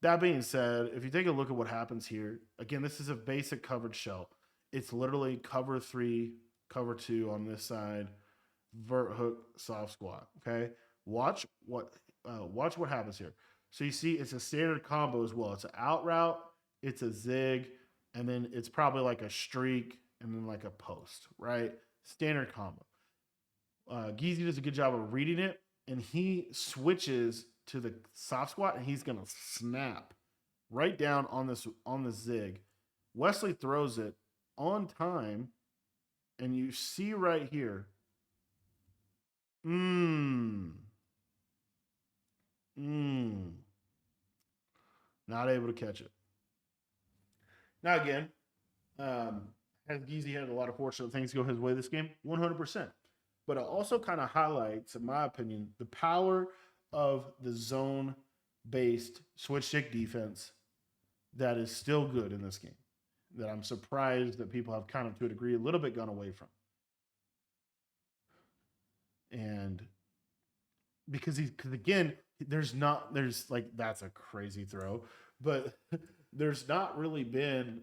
that being said, if you take a look at what happens here, again, this is a basic coverage shell. It's literally cover 3, cover 2 on this side, vert hook, soft squat. Okay. Watch what happens here. So you see it's a standard combo as well. It's an out route, it's a zig, and then it's probably like a streak and then like a post, right? Standard combo. Gezy does a good job of reading it, and he switches to the soft squat, and he's gonna snap right down on the zig. Wesley throws it on time, and you see right here. Not able to catch it. Now again, has Gezy had a lot of fortunate things go his way this game? 100%. But it also kind of highlights, in my opinion, the power of the zone-based switch stick defense that is still good in this game. That I'm surprised that people have kind of, to a degree, a little bit gone away from. And because again, there's like, that's a crazy throw, but there's not really been,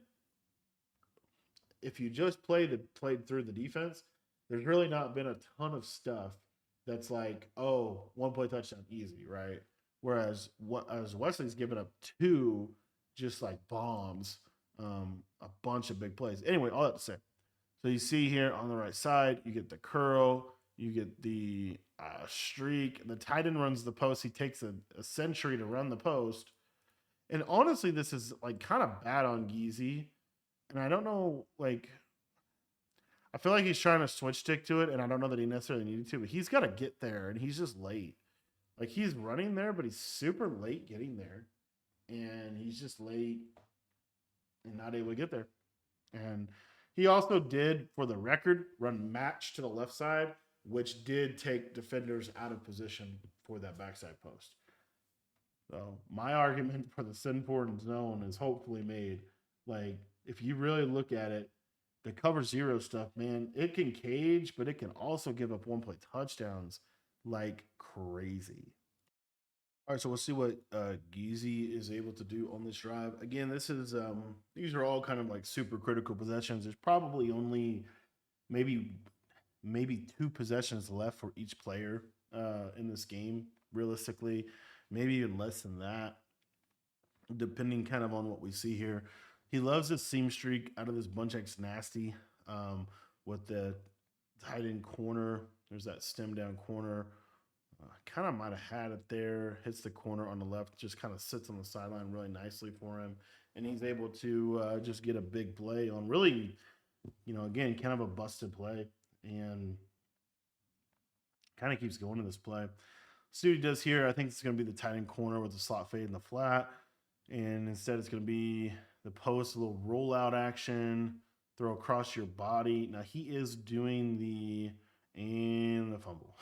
if you just played through the defense, there's really not been a ton of stuff that's like, oh, one play touchdown, easy, right? Whereas as Wesley's given up 2 just like bombs, a bunch of big plays. Anyway, all that to say. So you see here on the right side, you get the curl, You get the streak. The tight end runs the post. He takes a century to run the post. And honestly, this is like kind of bad on Gezy. And I don't know, like, I feel like he's trying to switch stick to it, and I don't know that he necessarily needed to, but he's got to get there, and he's just late. Like, he's running there, but he's super late getting there. And he's just late and not able to get there. And he also did, for the record, run match to the left side, which did take defenders out of position for that backside post. So my argument for the Sinford zone is hopefully made. Like, if you really look at it, the cover zero stuff, man, it can cage, but it can also give up one play touchdowns like crazy. All right, so we'll see what Gezy is able to do on this drive. Again, this is these are all kind of like super critical possessions. There's probably only maybe maybe two possessions left for each player in this game, realistically, maybe even less than that, depending kind of on what we see here. He loves this seam streak out of this bunch X nasty with the tight end corner. There's that stem down corner. Kind of might have had it there. Hits the corner on the left, just kind of sits on the sideline really nicely for him, and he's able to just get a big play on really, again, kind of a busted play, and kind of keeps going to this play. See what he does here. I think it's going to be the tight end corner with the slot fade in the flat, and instead it's going to be the post, a little rollout action, throw across your body. Now he is doing the fumble.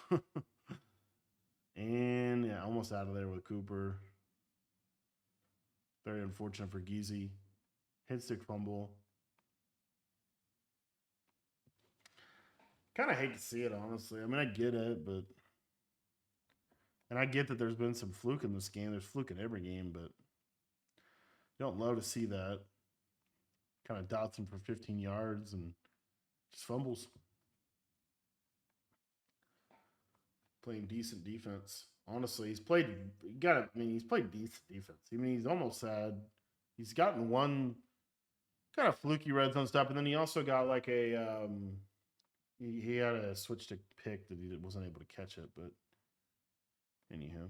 And yeah, almost out of there with Cooper. Very unfortunate for Gezy. Hit stick fumble. Kind of hate to see it, honestly. I mean, I get it, but. And I get that there's been some fluke in this game. There's fluke in every game, but you don't love to see that. Kind of dots him for 15 yards and just fumbles. Playing decent defense. Honestly, he's played he's played decent defense. I mean, he's almost had he's gotten one kind of fluky red zone stop, and then he also got like a he had a switch to pick that he wasn't able to catch it, but anyhow.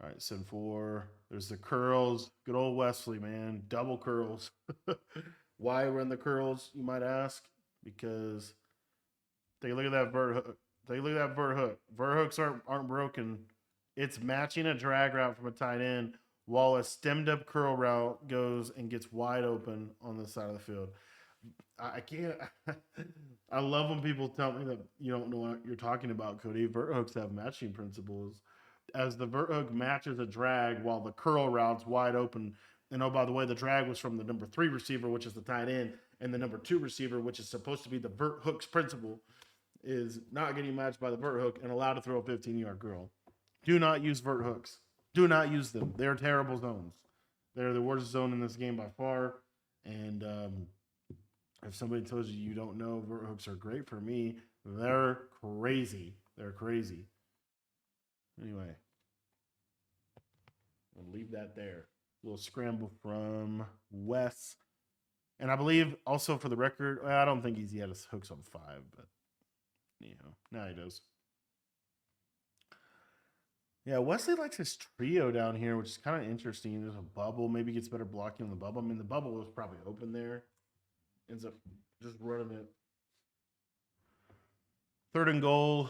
All right, send four. There's the curls. Good old Wesley, man. Double curls. Why run the curls, you might ask? Because take a look at that vert hook. Take a look at that vert hook. Vert hooks aren't broken. It's matching a drag route from a tight end while a stemmed up curl route goes and gets wide open on the side of the field. I can't. I love when people tell me that you don't know what you're talking about, Cody. Vert hooks have matching principles. As the vert hook matches a drag while the curl route's wide open. And oh, by the way, the drag was from the number 3 receiver, which is the tight end, and the number 2 receiver, which is supposed to be the vert hook's principle, is not getting matched by the vert hook and allowed to throw a 15-yard curl. Do not use vert hooks. Do not use them. They're terrible zones. They're the worst zone in this game by far. And if somebody tells you you don't know vert hooks are great, for me, they're crazy. They're crazy. Anyway, we'll leave that there. A little scramble from Wes. And I believe also for the record, I don't think he had his hooks on 5, but now he does. Yeah, Wesley likes his trio down here, which is kind of interesting. There's a bubble. Maybe gets better blocking in the bubble. I mean, the bubble was probably open there. Ends up just running it. 3rd and goal.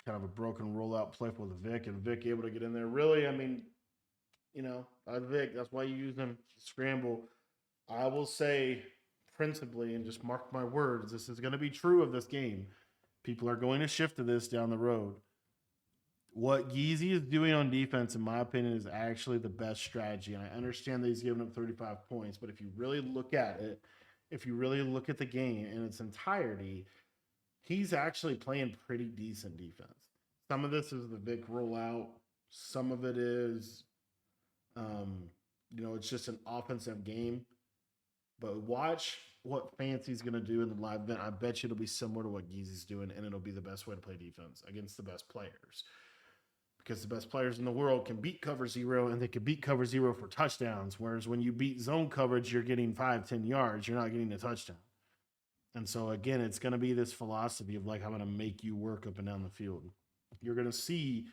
Kind of a broken rollout play with Vic, and Vic able to get in there. Really, I mean, Vic, that's why you use him to scramble. I will say, principally, and just mark my words, this is going to be true of this game. People are going to shift to this down the road. What Gezy is doing on defense, in my opinion, is actually the best strategy. And I understand that he's giving up 35 points, but if you really look at it, if you really look at the game in its entirety, he's actually playing pretty decent defense. Some of this is the Vic rollout. Some of it is, it's just an offensive game. But watch what Fancy's going to do in the live event. I bet you it'll be similar to what Geezy's doing, and it'll be the best way to play defense against the best players. Because the best players in the world can beat cover 0, and they can beat cover 0 for touchdowns. Whereas when you beat zone coverage, you're getting 5-10 yards. You're not getting a touchdown. And so again, it's going to be this philosophy of like, I'm going to make you work up and down the field. You're going to see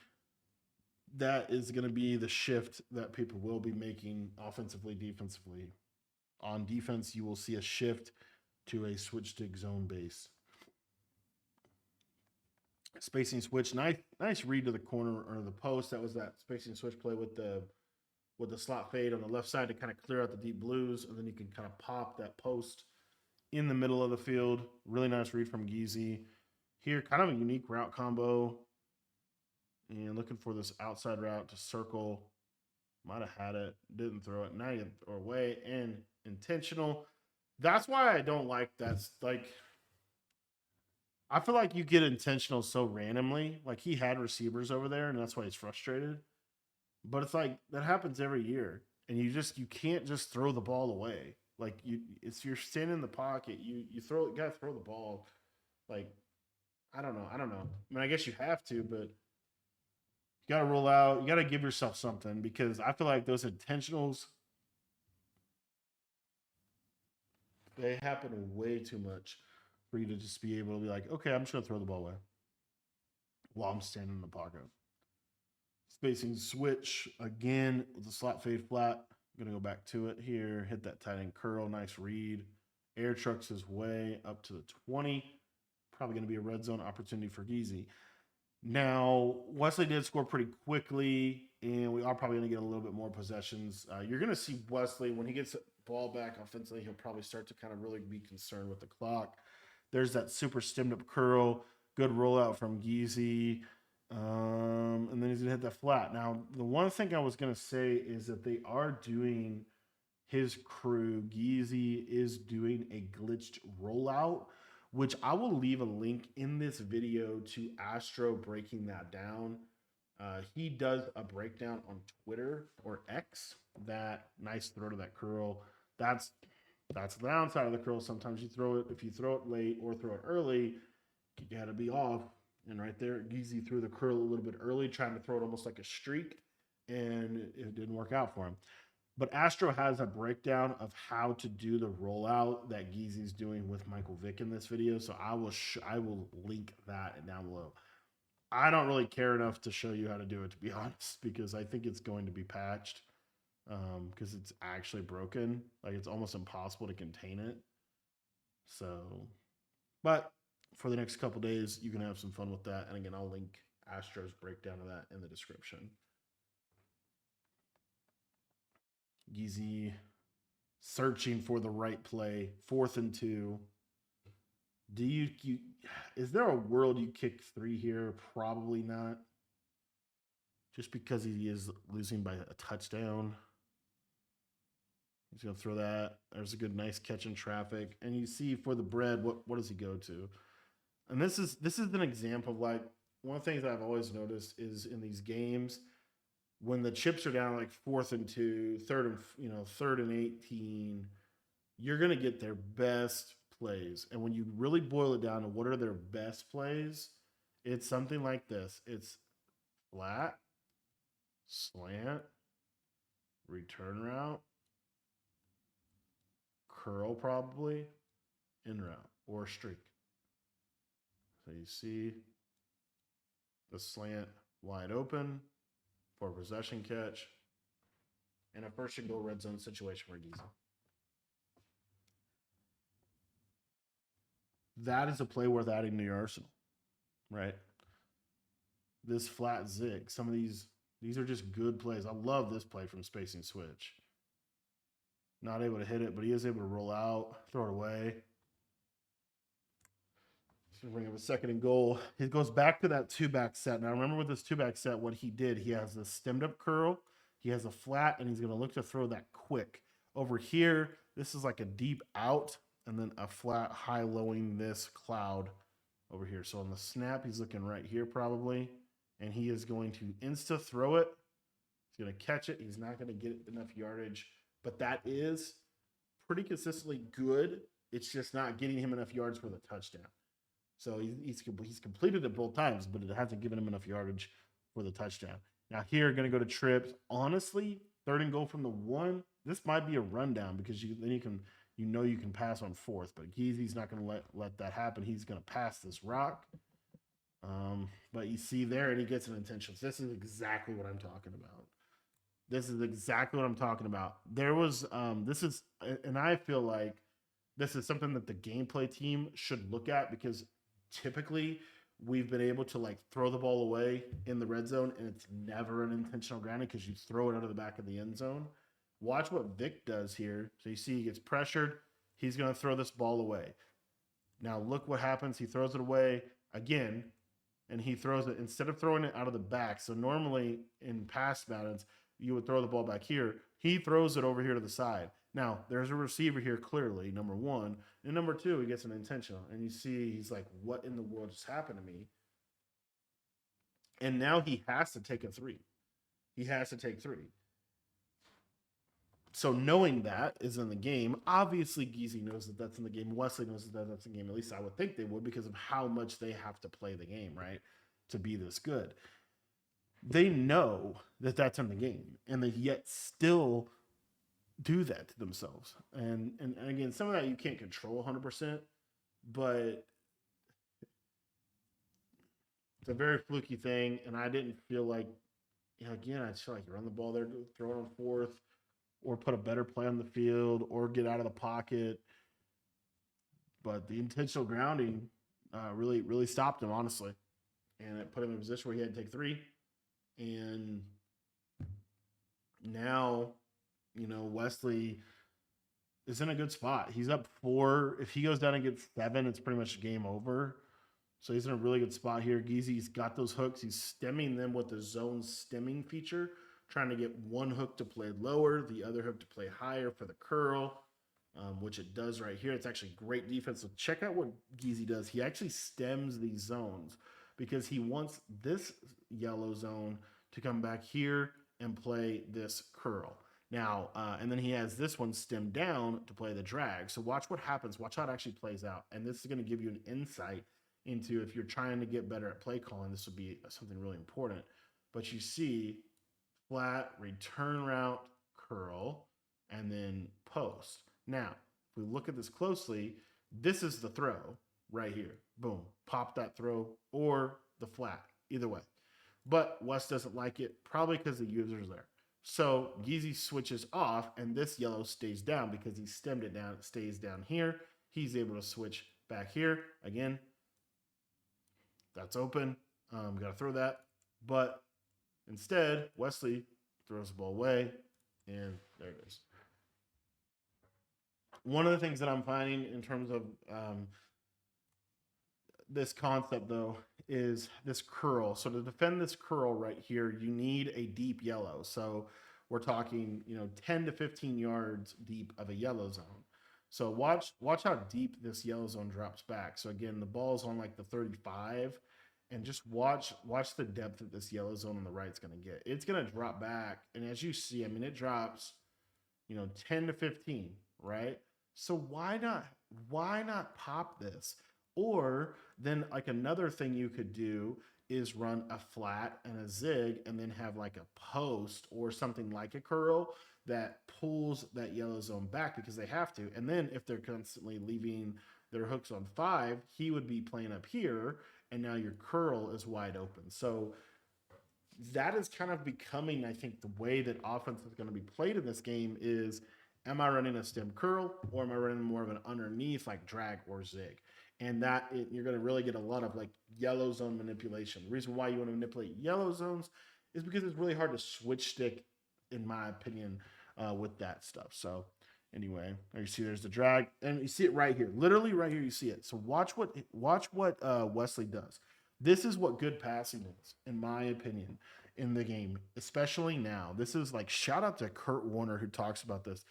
that is going to be the shift that people will be making offensively, defensively. On defense, you will see a shift to a switch to zone base. Spacing switch, nice read to the corner or the post. That was that spacing switch play with the slot fade on the left side to kind of clear out the deep blues, and then you can kind of pop that post in the middle of the field. Really nice read from Gezy. Here, kind of a unique route combo. And looking for this outside route to circle. Might have had it, didn't throw it. Now you throw away and intentional. That's why I don't like that. Like, I feel like you get intentional so randomly. Like, he had receivers over there, and that's why he's frustrated. But it's like that happens every year, and you can't just throw the ball away. Like, you're standing in the pocket, you gotta throw the ball. Like, I don't know. I mean, I guess you have to, but you gotta roll out. You gotta give yourself something, because I feel like those intentionals, they happen way too much for you to just be able to be like, okay, I'm just gonna throw the ball away while I'm standing in the pocket. Spacing switch again with the slot fade flat. I'm gonna go back to it here. Hit that tight end curl. Nice read. Air trucks his way up to the 20. Probably gonna be a red zone opportunity for Gezy. Now, Wesley did score pretty quickly, and we are probably going to get a little bit more possessions. You're going to see Wesley, when he gets the ball back offensively, he'll probably start to kind of really be concerned with the clock. There's that super stemmed up curl. Good rollout from Gezy. And then he's going to hit that flat. Now, the one thing I was going to say is that they are doing his crew. Gezy is doing a glitched rollout, which I will leave a link in this video to Astro breaking that down. He does a breakdown on Twitter or X. That nice throw to that curl. That's the downside of the curl. Sometimes if you throw it late or throw it early, you got to be off. And right there, Gezy threw the curl a little bit early, trying to throw it almost like a streak, and it didn't work out for him. But Astro has a breakdown of how to do the rollout that Gezy's doing with Michael Vick in this video. So I will link that down below. I don't really care enough to show you how to do it, to be honest, because I think it's going to be patched, because it's actually broken. Like, it's almost impossible to contain it. So, but for the next couple days, you can have some fun with that. And again, I'll link Astro's breakdown of that in the description. Gezy searching for the right play, 4th and 2. Is there a world you kick 3 here? Probably not. Just because he is losing by a touchdown. He's gonna throw that. There's a good nice catch in traffic. And you see for the bread, what does he go to? And this is an example of, like, one of the things that I've always noticed is in these games, when the chips are down like 4th and 2, 3rd and 18, you're going to get their best plays. And when you really boil it down to what are their best plays, it's something like this. It's flat, slant, return route, curl probably, in route, or streak. So you see the slant wide open for a possession catch, and a first and goal red zone situation for Gezy. That is a play worth adding to your arsenal, right? This flat zig, some of these are just good plays. I love this play from spacing switch. Not able to hit it, but he is able to roll out, throw it away. He's going to bring up a 2nd and goal. He goes back to that 2-back set. Now, remember with this 2-back set, what he did, he has the stemmed up curl, he has a flat, and he's going to look to throw that quick. Over here, this is like a deep out, and then a flat high-lowing this cloud over here. So on the snap, he's looking right here probably, and he is going to insta-throw it. He's going to catch it. He's not going to get enough yardage, but that is pretty consistently good. It's just not getting him enough yards for the touchdown. So he's completed it both times, but it hasn't given him enough yardage for the touchdown. Now here, going to go to trips. Honestly, 3rd and goal from the 1. This might be a rundown, because then you you know you can pass on fourth, but Gezy's not going to let that happen. He's going to pass this rock. But you see there, and he gets an intentional. This is exactly what I'm talking about. This is exactly what I'm talking about. There was this is, and I feel like this is something that the gameplay team should look at, because typically we've been able to like throw the ball away in the red zone and it's never an intentional grounding because you throw it out of the back of the end zone. Watch what Vic does here. So you see he gets pressured. He's going to throw this ball away. Now look what happens. He throws it away again, and he throws it, instead of throwing it out of the back. So normally in past Maddens, you would throw the ball back here. He throws it over here to the side. Now, there's a receiver here clearly, number one. And number two, he gets an intentional. And you see he's like, what in the world just happened to me? And now he has to take a three. He has to take three. So knowing that is in the game, obviously Gezy knows that that's in the game. Wesley knows that that's in the game. At least I would think they would, because of how much they have to play the game, right, to be this good. They know that that's in the game, and they yet still do that to themselves. And again, some of that you can't control 100%, but it's a very fluky thing. And I didn't feel like, again, I just feel like you run the ball there, throw it on fourth, or put a better play on the field, or get out of the pocket. But the intentional grounding really stopped him, honestly. And it put him in a position where he had to take three. And now, Wesley is in a good spot. He's up 4. If he goes down and gets 7, it's pretty much game over. So he's in a really good spot here. Gezy's got those hooks. He's stemming them with the zone stemming feature, trying to get one hook to play lower, the other hook to play higher for the curl, which it does right here. It's actually great defense. So check out what Gezy does. He actually stems these zones because he wants this yellow zone to come back here and play this curl. Now, and then he has this one stemmed down to play the drag. So watch what happens. Watch how it actually plays out. And this is going to give you an insight into, if you're trying to get better at play calling, this would be something really important. But you see flat, return route, curl, and then post. Now, if we look at this closely, this is the throw right here. Boom. Pop that throw, or the flat. Either way. But Wes doesn't like it, probably because the user's there. So Gezy switches off, and this yellow stays down because he stemmed it down. It stays down here. He's able to switch back here. Again, that's open. Got to throw that. But instead, Wesley throws the ball away, and there it is. One of the things that I'm finding in terms of this concept, though, is this curl. So to defend this curl right here, you need a deep yellow. So we're talking, 10 to 15 yards deep of a yellow zone. So watch how deep this yellow zone drops back. So again, the ball's on like the 35, and just watch the depth that this yellow zone on the right is going to get. It's going to drop back, and as you see, it drops, 10 to 15, right? So why not pop this? Or then, like, another thing you could do is run a flat and a zig, and then have like a post or something like a curl that pulls that yellow zone back, because they have to. And then if they're constantly leaving their hooks on 5, he would be playing up here, and now your curl is wide open. So that is kind of becoming, I think, the way that offense is going to be played in this game is, am I running a stem curl, or am I running more of an underneath like drag or zig? And you're going to really get a lot of like yellow zone manipulation. The reason why you want to manipulate yellow zones is because it's really hard to switch stick, in my opinion, with that stuff. So anyway, you see there's the drag, and you see it right here. Literally right here, you see it. So watch what Wesley does. This is what good passing is, in my opinion, in the game, especially now. This is like, shout out to Kurt Warner, who talks about this.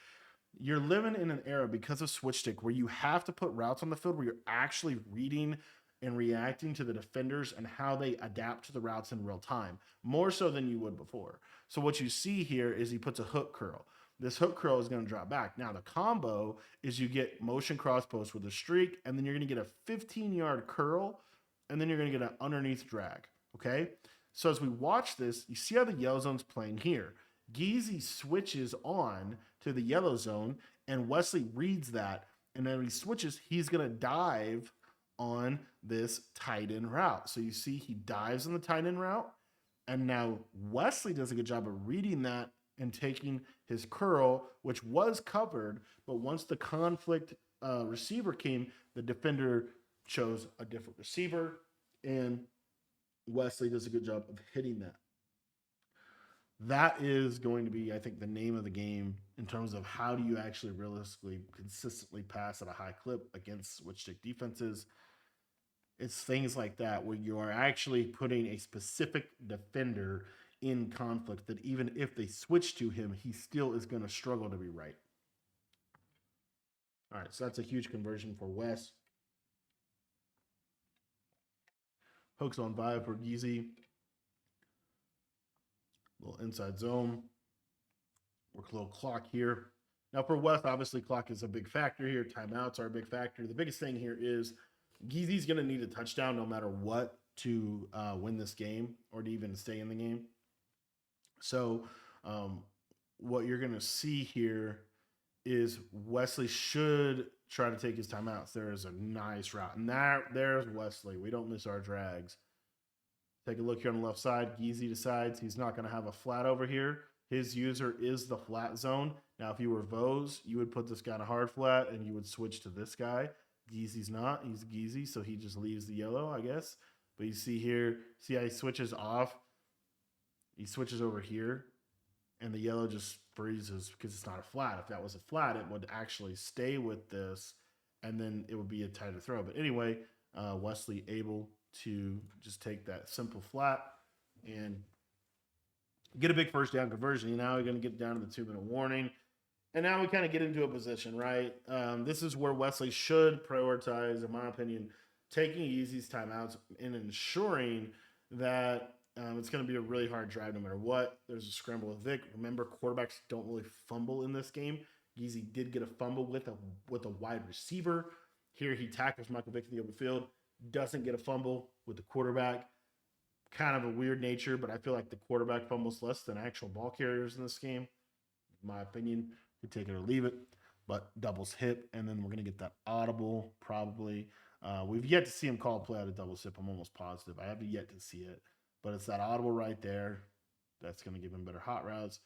You're living in an era, because of switch stick, where you have to put routes on the field where you're actually reading and reacting to the defenders and how they adapt to the routes in real time, more so than you would before. So what you see here is he puts a hook curl. This hook curl is going to drop back. Now the combo is you get motion cross post with a streak, and then you're going to get a 15-yard curl, and then you're going to get an underneath drag. Okay? So as we watch this, you see how the yellow zone's playing here. Gezy switches on to the yellow zone, And Wesley reads that, and then when he switches, he's going to dive on this tight end route. So you see he dives on the tight end route, and now Wesley does a good job of reading that and taking his curl, which was covered. But once the conflict receiver came, the defender chose a different receiver, and Wesley does a good job of hitting that. That is going to be, I think, the name of the game in terms of how do you actually realistically consistently pass at a high clip against switch stick defenses. It's things like that where you are actually putting a specific defender in conflict that even if they switch to him, he still is going to struggle to be right. All right, so that's a huge conversion for Wes. Hooks on 5 for Gezy. Little inside zone. Work a little clock here. Now for West, obviously clock is a big factor here. Timeouts are a big factor. The biggest thing here is Geezy's going to need a touchdown no matter what to win this game or to even stay in the game. So what you're going to see here is Wesley should try to take his timeouts. There is a nice route. And there's Wesley. We don't miss our drags. Take a look here on the left side. Gezy decides he's not going to have a flat over here. His user is the flat zone. Now, if you were Vose, you would put this guy in a hard flat and you would switch to this guy. Geezy's not. He's Gezy, so he just leaves the yellow, I guess. But you see here, see how he switches off? He switches over here, and the yellow just freezes because it's not a flat. If that was a flat, it would actually stay with this, and then it would be a tighter throw. But anyway, Wesley able to just take that simple flat and get a big first down conversion. Now we're going to get down to the 2-minute warning. And now we kind of get into a position, right? This is where Wesley should prioritize, in my opinion, taking Gezy's timeouts and ensuring that it's going to be a really hard drive no matter what. There's a scramble with Vic. Remember, quarterbacks don't really fumble in this game. Gezy did get a fumble with a wide receiver. Here he tackles Michael Vick in the open field. Doesn't get a fumble with the quarterback. Kind of a weird nature, but I feel like the quarterback fumbles less than actual ball carriers in this game. In my opinion, you take it or leave it, but doubles hit, and then we're going to get that audible probably. We've yet to see him call a play out of double sip. I'm almost positive. I have yet to see it, but it's that audible right there. That's going to give him better hot routes.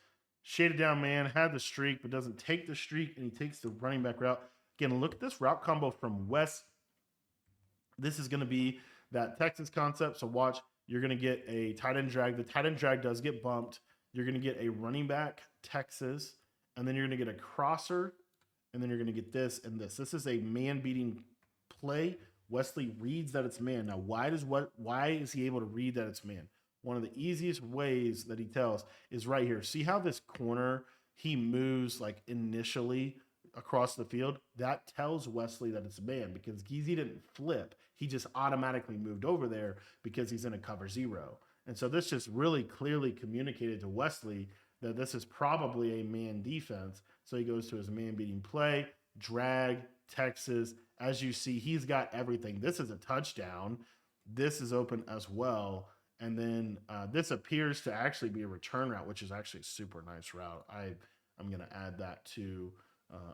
Shaded down man, had the streak, but doesn't take the streak, and he takes the running back route. Again, look at this route combo from Wes. This is going to be that Texas concept. So watch, you're going to get a tight end drag. The tight end drag does get bumped. You're going to get a running back Texas, and then you're going to get a crosser, and then you're going to get this and this. This is a man-beating play. Wesley reads that it's man. Now, why is he able to read that it's man? One of the easiest ways that he tells is right here. See how this corner, he moves like initially across the field? That tells Wesley that it's man because Gezy didn't flip. He just automatically moved over there because he's in a cover 0. And so this just really clearly communicated to Wesley that this is probably a man defense. So he goes to his man beating play, drag, Texas. As you see, he's got everything. This is a touchdown. This is open as well. And then this appears to actually be a return route, which is actually a super nice route. I'm going to add that to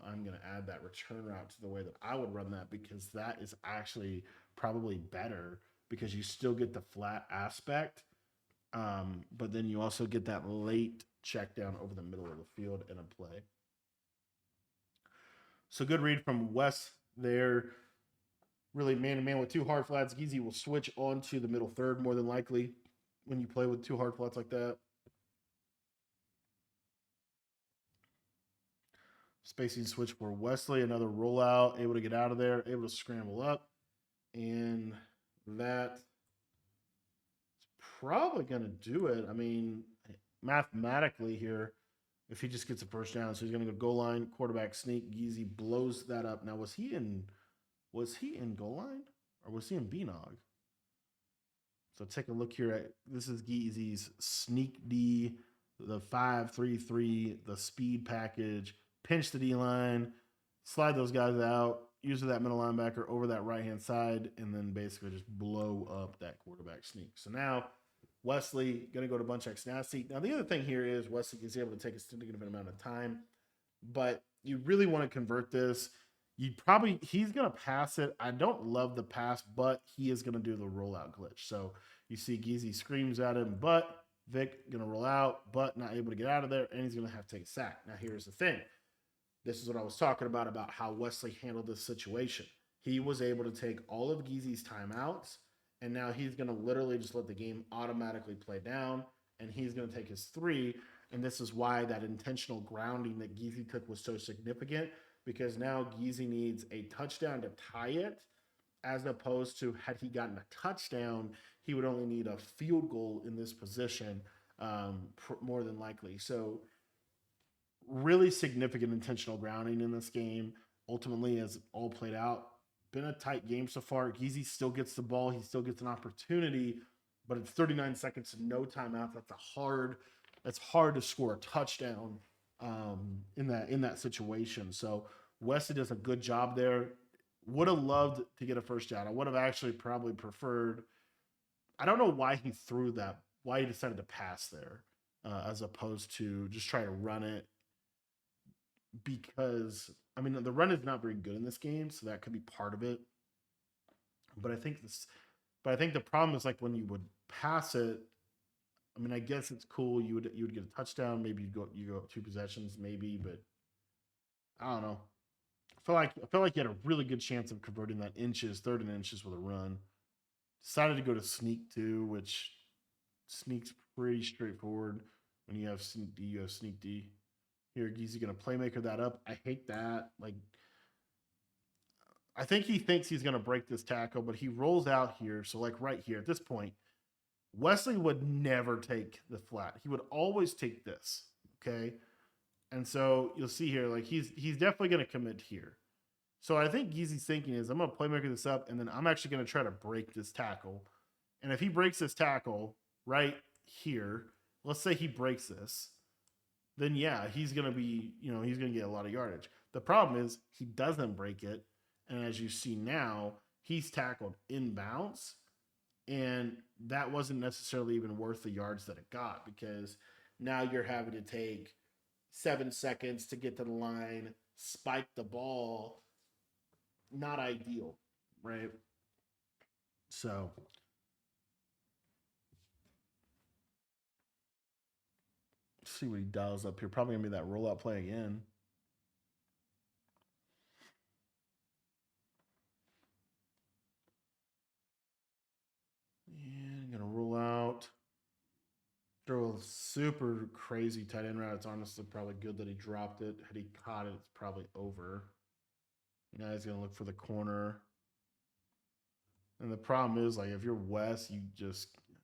I'm going to add that return route to the way that I would run that because that is actually probably better because you still get the flat aspect, but then you also get that late check down over the middle of the field in a play. So good read from Wes there. Really man-to-man with 2 hard flats. Gezy will switch onto the middle third more than likely when you play with 2 hard flats like that. Spacing switch for Wesley, another rollout, able to get out of there, able to scramble up. And that's probably going to do it. I mean, mathematically here, if he just gets a first down, so he's going to go goal line, quarterback sneak. Gezy blows that up. Now, was he in goal line or was he in B-Nog? So take a look here at this is Gezy's sneak D, the 5-3-3, the speed package. Pinch the D-line, slide those guys out, use that middle linebacker over that right-hand side, and then basically just blow up that quarterback sneak. So now Wesley going to go to bunch X nasty. Now the other thing here is Wesley is able to take a significant amount of time, but You really want to convert this. He's gonna pass it. I don't love the pass, but he is gonna do the rollout glitch. So you see Gezy screams at him, but Vic gonna roll out, but not able to get out of there, and he's gonna have to take a sack. Now here's the thing. This is what I was talking about how Wesley handled this situation. He was able to take all of Geezy's timeouts, and now he's going to literally just let the game automatically play down, and he's going to take his three. And this is why that intentional grounding that Geezy took was so significant, because now Geezy needs a touchdown to tie it, as opposed to had he gotten a touchdown, he would only need a field goal in this position, more than likely. So really significant intentional grounding in this game. Ultimately, as all played out, been a tight game so far. Geezy still gets the ball. He still gets an opportunity, but it's 39 seconds and no timeout. That's hard to score a touchdown in that situation. So Wesley does a good job there. Would have loved to get a first down. I would have actually probably preferred. I don't know why he threw that. Why he decided to pass there, as opposed to just try to run it, because I mean the run is not very good in this game, so that could be part of it. But I think this, but I think the problem is like when you would pass it. I mean, I guess it's cool. You would get a touchdown. Maybe you go two possessions, maybe, but I don't know. I feel like you had a really good chance of converting that inches, third and inches with a run. Decided to go to sneak two, which sneaks pretty straightforward. When you have sneak D, you have sneak D. Here, Geezy gonna playmaker that up. I hate that. Like, I think he thinks he's gonna break this tackle, but he rolls out here. So, like right here at this point, Wesley would never take the flat. He would always take this. Okay. And so you'll see here, like he's definitely gonna commit here. So I think Geezy's thinking is I'm gonna playmaker this up, and then I'm actually gonna try to break this tackle. And if he breaks this tackle right here, let's say he breaks this, then yeah, he's gonna be, he's gonna get a lot of yardage. The problem is he doesn't break it, and as you see now, he's tackled inbounds, and that wasn't necessarily even worth the yards that it got, because now you're having to take 7 seconds to get to the line, spike the ball. Not ideal, right? So let's see what he dials up here. Probably gonna be that rollout play again. And gonna roll out. Throw a super crazy tight end route. It's honestly probably good that he dropped it. Had he caught it, it's probably over. Now he's gonna look for the corner. And the problem is, like, if you're Wes, I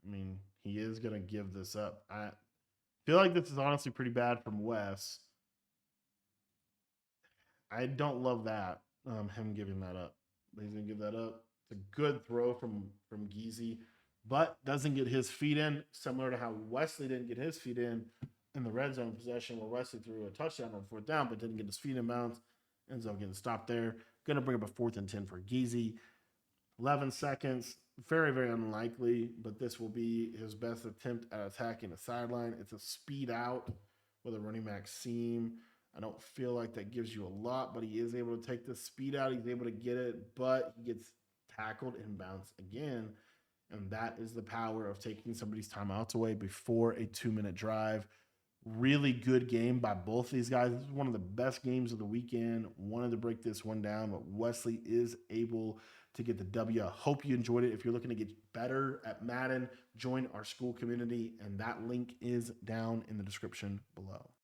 mean, he is gonna give this up. I feel like this is honestly pretty bad from Wes. I don't love that, him giving that up. But he's gonna give that up. It's a good throw from Geezy, but doesn't get his feet in, similar to how Wesley didn't get his feet in the red zone possession, where Wesley threw a touchdown on fourth down, but didn't get his feet in bounds. Ends up getting stopped there. Gonna bring up a 4th and 10 for Geezy. 11 seconds. Very, very unlikely, but this will be his best attempt at attacking the sideline. It's a speed out with a running back seam. I don't feel like that gives you a lot, but he is able to take the speed out. He's able to get it, but he gets tackled inbounds again. And that is the power of taking somebody's timeouts away before a 2-minute drive. Really good game by both these guys. This is one of the best games of the weekend. Wanted to break this one down, but Wesley is able to get the W. I hope you enjoyed it. If you're looking to get better at Madden, join our school community, and that link is down in the description below.